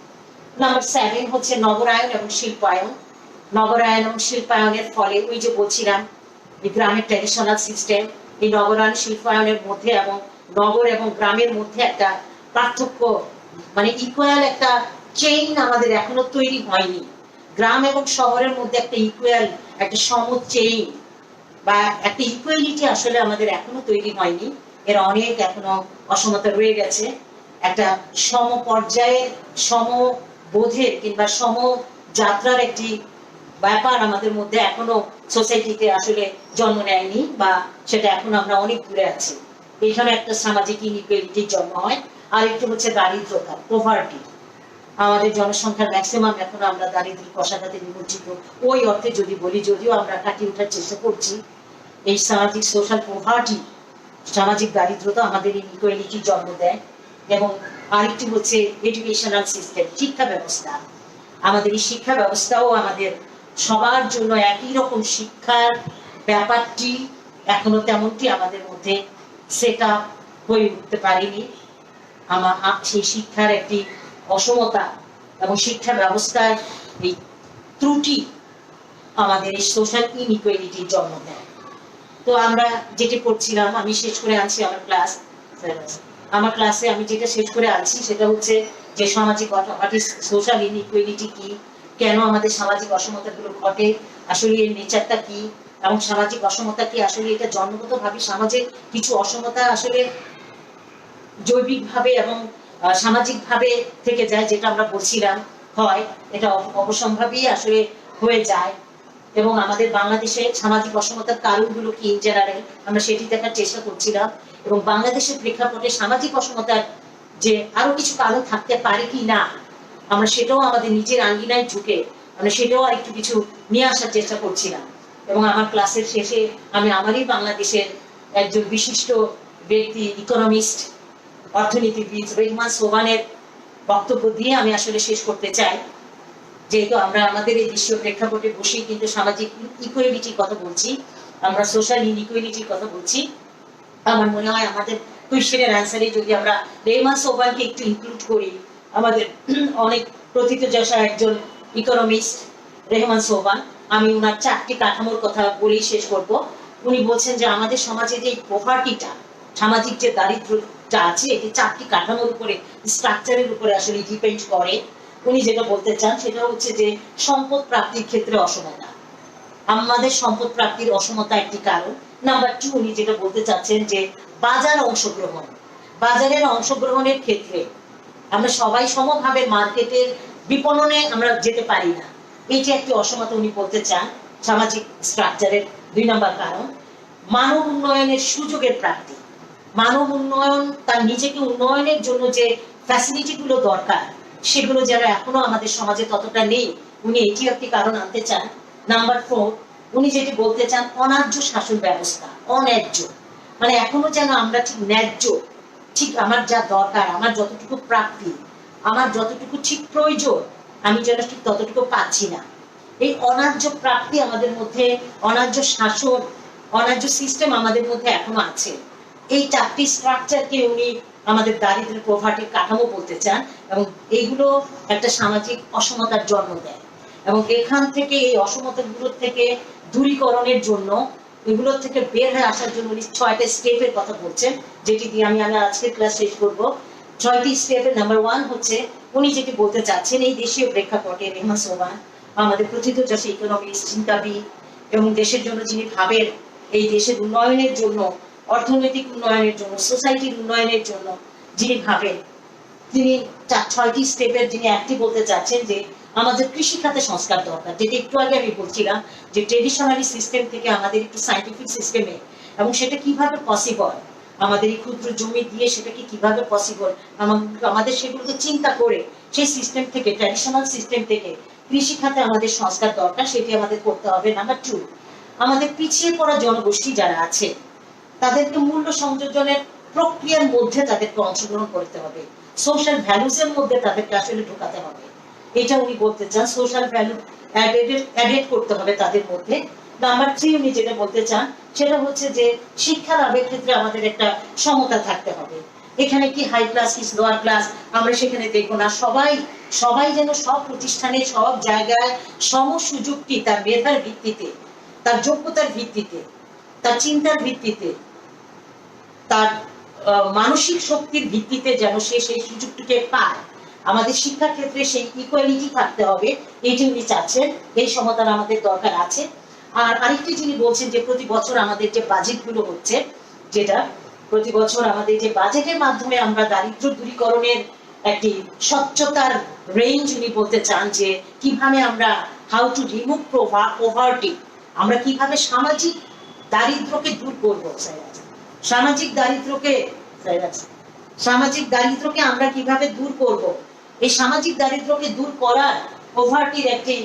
নাম্বার 7 হচ্ছে নগরায়ন এবং শিল্পায়ন। নগরায়ন এবং শিল্পায়নের ফলে ওই যে বলছিলাম গ্রামের ট্র্যাডিশনাল সিস্টেম, এই নগরায়ন শিল্পায়নের মধ্যে এবং নগর এবং গ্রামের মধ্যে একটা পার্থক্য, মানে ইকুয়াল একটা চেইন আমাদের এখনো তৈরি হয়নি। গ্রাম এবং শহরের মধ্যে একটা ইকুয়াল, একটা সম চেইন বা একটা ইকুয়ালিটি আসলে আমাদের এখনো তৈরি হয়নি, এর অনেক এখনো অসমতা রয়ে গেছে। একটা সমপর্যায়ের সমবোধের কিংবা সমযাত্রার একটি ব্যাপার আমাদের মধ্যে এখনো সোসাইটিতে আসলে জন্ম নেয়নি, বা সেটা এখন আমরা অনেক দূরে আছি। এইখানে একটা সামাজিক ইনইকুয়ালিটির জন্ম হয়। আর একটু হচ্ছে দারিদ্রতা, পোভার্টি। আমাদের জনসংখ্যার ম্যাক্সিমাম এখনো আমরা দারিদ্র্যের কষাঘাতে নিমজ্জিত। ওই অর্থে যদি বলি, যদিও আমরা কাটিয়ে ওঠার চেষ্টা করছি, এই সামাজিক সোশ্যাল পোভার্টি, সামাজিক দারিদ্রতা আমাদের ইনইকুয়ালিটির জন্ম দেয়। এবং আরেকটি হচ্ছে এডুকেশনাল সিস্টেম, শিক্ষা ব্যবস্থা। আমাদের এই শিক্ষা ব্যবস্থাও আমাদের সবার জন্য একই রকম শিক্ষার ব্যাপারটি এখনো তেমনটি আমাদের মধ্যে সেট আপ হয়ে উঠতে পারেনি। সেই শিক্ষার একটি অসমতা এবং শিক্ষা ব্যবস্থার এই ত্রুটি আমাদের এই সোশ্যাল ইনইকুয়ালিটির জন্ম দেয়। তো আমরা যেটা করছিলাম, আমি শেষ করে আনছি আমার ক্লাসে আমি যেটা শেষ করে আনছি সেটা হচ্ছে যে সামাজিক সোশ্যাল ইনইকুয়ালিটি কি, কেন আমাদের সামাজিক অসমতাগুলো ঘটে, আসলে এর নেচারটা কি, এবং সামাজিক অসমতা কি আসলে এটা জন্মগতভাবে সমাজে কিছু অসমতা আসলে জৈবিকভাবে এবং সামাজিকভাবে থেকে যায়, যেটা আমরা বলছিলাম হয়, এটা অবসম্ভাবী আসলে হয়ে যায়। এবং আমাদের বাংলাদেশে সামাজিক অসমতার কারণগুলো কি ইন জেনারেল আমরা সেটি দেখার চেষ্টা করছিলাম। এবং বাংলাদেশের প্রেক্ষাপটে সামাজিক অসমতার যে আরো কিছু কারণ থাকতে পারে কি না, আমরা সেটাও আমাদের নিজের আঙ্গিনায় ঢুকে আমরা সেটাও আর একটু কিছু নিয়ে আসার চেষ্টা করছিলাম। এবং আমার ক্লাসের শেষে আমি আমারই বাংলাদেশের একজন বিশিষ্ট ব্যক্তি, ইকোনমিস্ট, অর্থনীতিবিদ রেহমান সোবহানের বক্তব্য দিয়ে আমি আসলে শেষ করতে চাই। যেহেতু আমরা আমাদের এই দেশীয় প্রেক্ষাপটে বসেই কিন্তু সামাজিক ইকুয়ালিটির কথা বলছি, আমরা সোশ্যাল ইনইকুয়ালিটির কথা বলছি, আমার মনে হয় আমাদের কোয়েশ্চেনের অ্যান্সারে যদি আমরা রেহমান সোবহানকে একটু ইনক্লুড করি, আমাদের অনেক প্রথিতযশা একজন ইকোনমিস্ট রেহমান সোবহান, আমি ওনার 4টি কাঠামোর কথা বলেই শেষ করব। উনি বলছেন যে আমাদের সমাজে যে পোভার্টিটা, সামাজিক যে দারিদ্রটা আছে, এটি 4টি কাঠামোর উপরে, স্ট্রাকচারের উপরে আসলে ডিপেন্ড করে। উনি যেটা বলতে চান সেটা হচ্ছে যে সম্পদ প্রাপ্তির ক্ষেত্রে অসমতা, আমাদের সম্পদ প্রাপ্তির অসমতা একটি কারণ। নাম্বার 2, উনি যেটা বলতে চাচ্ছেন যে বাজারের অংশগ্রহণের ক্ষেত্রে আমরা সবাই সমভাবে মার্কেটের বিপণনে আমরা যেতে পারি না, এটি একটি অসমতা উনি বলতে চান সামাজিক স্ট্রাকচারের। 2 নম্বর কারণ, মানব উন্নয়নের সুযোগের প্রাপ্তি, মানব উন্নয়ন তার নিজেকে উন্নয়নের জন্য যে ফ্যাসিলিটি গুলো দরকার সেগুলো যেন এখনো আমাদের সমাজে ততটা নেই, উনি এটি একটি কারণ আনতে চান। নাম্বার 4, উনি যেটি বলতে চান অন্যায্য শাসন ব্যবস্থা, অন্যায্য মানে এখনো যেন আমরা ঠিক ন্যায্য, ঠিক আমার যা দরকার, আমার যতটুকু প্রাপ্তি, আমার যতটুকু ঠিক প্রয়োজন, আমি যেন ঠিক ততটুকু পাচ্ছি না। এই অন্যায্য প্রাপ্তি আমাদের মধ্যে, অন্যায্য শাসন, অন্যায্য সিস্টেম আমাদের মধ্যে এখনো আছে। এই 4টি স্ট্রাকচারকে উনি আমাদের দারিদ্র্যের পোভার্টির কাঠামো বলতে চান, এবং এইগুলো একটা সামাজিক অসমতার জন্ম দেয়। এবং এখান থেকে এই অসমতাগুলোর থেকে দূরীকরণের জন্য, এগুলোর থেকে বের হয়ে আসার জন্য উনি 6টা স্টেপের কথা বলছেন, যেটি দিয়ে আমি আজকের ক্লাস শেষ করব। 6টি স্টেপের নাম্বার 1 হচ্ছে উনি যেটি বলতে চাচ্ছেন, এই দেশীয় প্রেক্ষাপটে রেহমান সোবহান আমাদের প্রথিতযশা ইকোনমিস্ট, চিন্তাবিদ, এবং দেশের জন্য যিনি ভাবেন, এই দেশের উন্নয়নের জন্য, অর্থনৈতিক উন্নয়নের জন্য, সোসাইটির উন্নয়নের জন্য যিনি ভাবেন, তিনি 6টি স্টেপের যিনি একটি বলতে চাচ্ছেন যে আমাদের কৃষি খাতে সংস্কার দরকার, যেটা একটু আগে আমি বলছিলাম যে ট্রেডিশনালি সিস্টেম থেকে আমাদের একটু সায়েন্টিফিক সিস্টেমে, এবং সেটা কিভাবে পসিবল, আমাদের এই ক্ষুদ্র জমি দিয়ে সেটাকে কিভাবে পসিবল, আমাদের সেগুলোকে চিন্তা করে সেই সিস্টেম থেকে, ট্র্যাডিশনাল সিস্টেম থেকে কৃষি খাতে আমাদের সংস্কার দরকার, সেটি আমাদের করতে হবে। নাম্বার 2, আমাদের পিছিয়ে পড়া জনগোষ্ঠী যারা আছে তাদেরকে মূল্য সংযোজনের প্রক্রিয়ার মধ্যে তাদেরকে অংশগ্রহণ করতে হবে, সোশ্যাল ভ্যালুসের মধ্যে তাদেরকে আসলে ঢোকাতে হবে, এটা উনি বলতে চান। সোশ্যাল ভ্যালু অ্যাডেড করতে হবে তাদের মধ্যে। নাম্বার 3, উনি যেটা বলতে চান সেটা হচ্ছে যে শিক্ষা লাভের ক্ষেত্রে আমাদের একটা সমতা থাকতে হবে। এখানে কি হাই ক্লাস কি লোয়ার ক্লাস আমরা সেখানে দেখবো না, সবাই যেন সব প্রতিষ্ঠানে, সব জায়গায় সম সুযোগটি তার মেধার ভিত্তিতে, তার যোগ্যতার ভিত্তিতে, তার চিন্তার ভিত্তিতে, তার মানসিক শক্তির ভিত্তিতে যেন সে সেই সুযোগটিকে পায়। আমাদের শিক্ষা ক্ষেত্রে সেই ইকুয়ালিটি থাকতে হবে, এটি উনি চাচ্ছেন। এই সমতার আমাদের দরকার আছে। আর আরেকটি যিনি বলছেন যে প্রতি বছর আমাদের যে বাজেটগুলো হচ্ছে, যেটা প্রতি বছর আমাদের যে বাজেটের মাধ্যমে আমরা দারিদ্র দূরীকরণের একটি স্বচ্ছতার রেঞ্জ উনি বলতে চান যে কিভাবে আমরা হাউ টু রিমুভ পভার্টি, আমরা কিভাবে সামাজিক দারিদ্রকে দূর করবো, সামাজিক দারিদ্রকে সামাজিক দারিদ্রকে আমরা কিভাবে দূর করব, এই সামাজিক দারিদ্রকে দূর করার পভার্টির একটি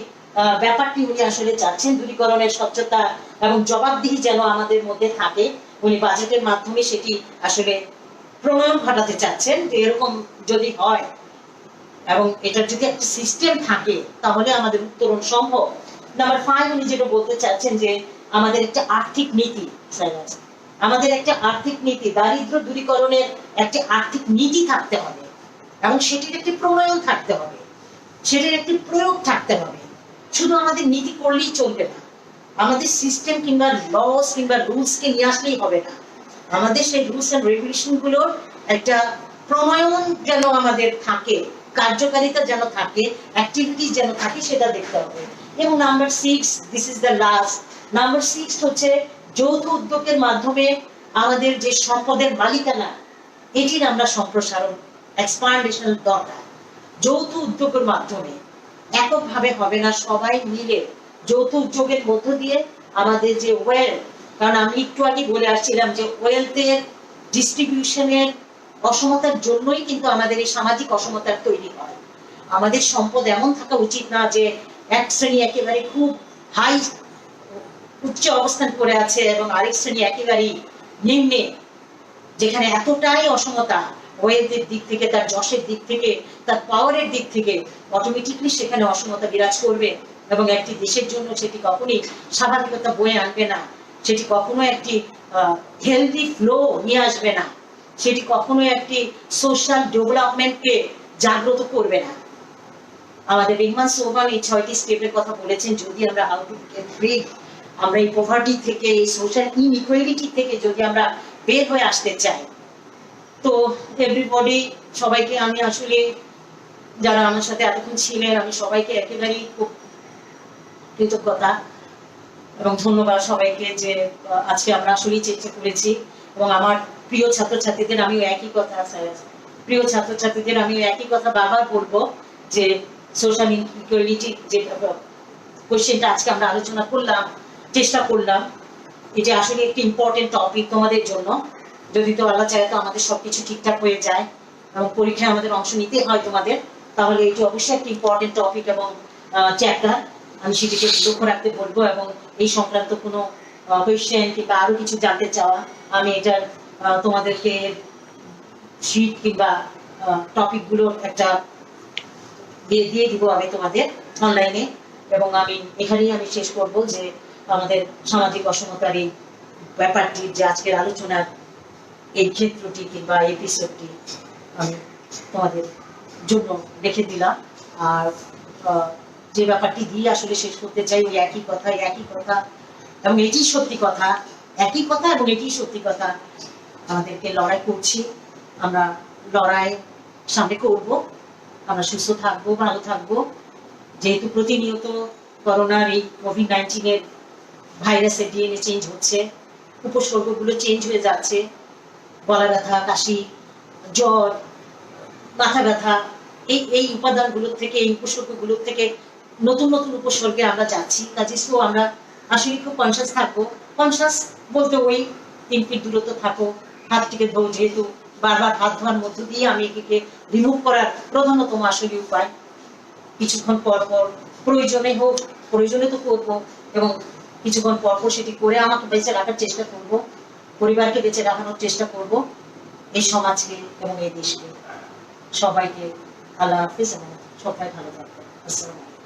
ব্যাপারটি উনি আসলে চাচ্ছেন, দূরীকরণের স্বচ্ছতা এবং জবাবদিহি যেন আমাদের মধ্যে থাকে। উনি বাজেটের মাধ্যমে সেটি আসলে প্রণয়ন ঘটাতে চাচ্ছেন যে এরকম যদি হয় এবং এটার যদি একটা সিস্টেম থাকে তাহলে আমাদের উত্তরণ সম্ভব। নাম্বার 5 উনি যেটা বলতে চাচ্ছেন যে আমাদের একটা আর্থিক নীতি, আমাদের একটা আর্থিক নীতি, দারিদ্র দূরীকরণের একটি আর্থিক নীতি থাকতে হবে এবং সেটির একটি প্রণয়ন থাকতে হবে, সেটির একটি প্রয়োগ থাকতে হবে। শুধু আমাদের নীতি করলেই চলবে না, আমাদের সিস্টেম কিংবা লস কিংবা রুলসকে নিয়ে আসলেই হবে না, আমাদের সেই রুলস এন্ড রেগুলেশন গুলোর একটা প্রণয়ন যেন আমাদের থাকে, কার্যকারিতা যেন থাকে, অ্যাক্টিভিটিস যেন থাকে, সেটা দেখতে হবে। এবং number 6, this is the last, number 6 হচ্ছে যৌথ উদ্যোগের মাধ্যমে আমাদের যে সম্পদের মালিকানা এটির আমরা সম্প্রসারণ এক্সপান্ডেশন দরকার। যৌথ উদ্যোগের মাধ্যমে এককভাবে হবে না, সবাই মিলে যৌথ উদ্যোগের মধ্য দিয়ে আমাদের যে ওয়েলথ, কারণ আমি একটু আগে বলে আসছিলাম যে ওয়েলথের ডিস্ট্রিবিউশনের অসমতার জন্যই কিন্তু আমাদের এই সামাজিক অসমতার তৈরি হয়। আমাদের সম্পদ এমন থাকা উচিত না যে এক শ্রেণী একেবারে খুব হাই উচ্চ অবস্থান করে আছে এবং আরেক শ্রেণী একেবারেই নিম্নে, যেখানে এতটাই অসমতা ওয়েলথের দিক থেকে, তার যশের দিক থেকে, তার পাওয়ারের দিক থেকে অটোমেটিকলি সেখানে অসমতা বিরাজ করবে এবং একটি দেশের জন্য সেটি কখনোই স্বাভাবিকতা বয়ে আনবে না, সেটি কখনো একটি হেলদি ফ্লো নিয়ে আসবে না, সেটি কখনো একটি সোশ্যাল ডেভেলপমেন্টকে জাগ্রত করবে না। আমাদের রেহমান সোহান এই 6টি স্টেপের কথা বলেছেন। যদি আমরা হাউ টু গেট ফ্রি, আমরা এই পভার্টি থেকে, এই সোশ্যাল ইনইকুয়ালিটি থেকে যদি আমরা বের হয়ে আসতে চাই, তো এভরিবডি, সবাইকে আমি আসলে, যারা আমার সাথে এতক্ষণ ছিলেন, আমি সবাইকে একেবারেই খুব কৃতজ্ঞতা এবং ধন্যবাদ সবাইকে যে আজকে আমরা আসলেই চেষ্টা করেছি। এবং আমার প্রিয় ছাত্রছাত্রীদের আমিও একই কথা, প্রিয় ছাত্রছাত্রীদের আমিও একই কথা বারবার বলবো যে সোশ্যাল ইনইকুয়ালিটি যে কোশ্চেনটা আজকে আমরা আলোচনা করলাম, চেষ্টা করলাম, এটা আসলে একটি ইম্পর্টেন্ট টপিক তোমাদের জন্য। যদি তো আল্লাহ চায় তো আমাদের সবকিছু ঠিকঠাক হয়ে যায় এবং পরীক্ষায় আমাদের অংশ নিতে হয় তোমাদের, তাহলে এটি অবশ্যই একটি ইম্পর্টেন্ট টপিক এবং চ্যাপ্টার, আমি সেটিকে লক্ষ্য রাখতে বলবো। এবং এই সংক্রান্ত কোনো কোয়েশ্চেন কিংবা আরো কিছু জানতে চাওয়া, আমি এটার তোমাদেরকে শীট কিংবা টপিকগুলোর একটা দিয়ে দিব আমি তোমাদের অনলাইনে। এবং আমি এখানেই আমি শেষ করব যে আমাদের সামাজিক অসমতার এই ব্যাপারটি, যে আজকের আলোচনার এই ক্ষেত্রটি কিংবা এপিসোডটি আমি তোমাদের জন্য রেখে দিলাম। আর যে ব্যাপারটি দিয়ে আসলে শেষ করতে চাই, ওই একই কথা এবং এটি সত্যি কথা, একই কথা এবং এটি সত্যি কথা, আমাদেরকে লড়াই করছি, আমরা লড়াই সামনে করব, আমরা সুস্থ থাকবো, ভালো থাকবো। যেহেতু প্রতিনিয়ত করোনার এই কোভিড-19 ভাইরাসের ডিএনএ চেঞ্জ হচ্ছে, উপসর্গগুলো চেঞ্জ হয়ে যাচ্ছে, গলা ব্যথা, কাশি, জ্বর, মাথা ব্যথা, এই উপাদানগুলোর থেকে, এই উপসর্গগুলোর থেকে নতুন নতুন উপসর্গে আমরা যাচ্ছি। কাজে সো আমরা আসলে খুব কনসিয়াস থাকবো। কনসিয়াস বলতে ওই 3 ফিট দূরত্ব থাকো, হাতটিকে ধো, যেহেতু বারবার হাত ধোয়ার মধ্য দিয়ে আমি একে রিমুভ করার প্রধানতম আসলে উপায়। কিছুক্ষণ পর পর প্রয়োজনে হোক, প্রয়োজনে তো করবো, এবং কিছুক্ষণ পর পর সেটি করে আমাকে বেঁচে রাখার চেষ্টা করব, পরিবারকে বেঁচে রাখানোর চেষ্টা করব, এই সমাজকে এবং এই দেশকে। সবাইকে আল্লাহ হাফিজ এবং সবাই ভালো থাকবেন। আসসালামু আলাইকুম।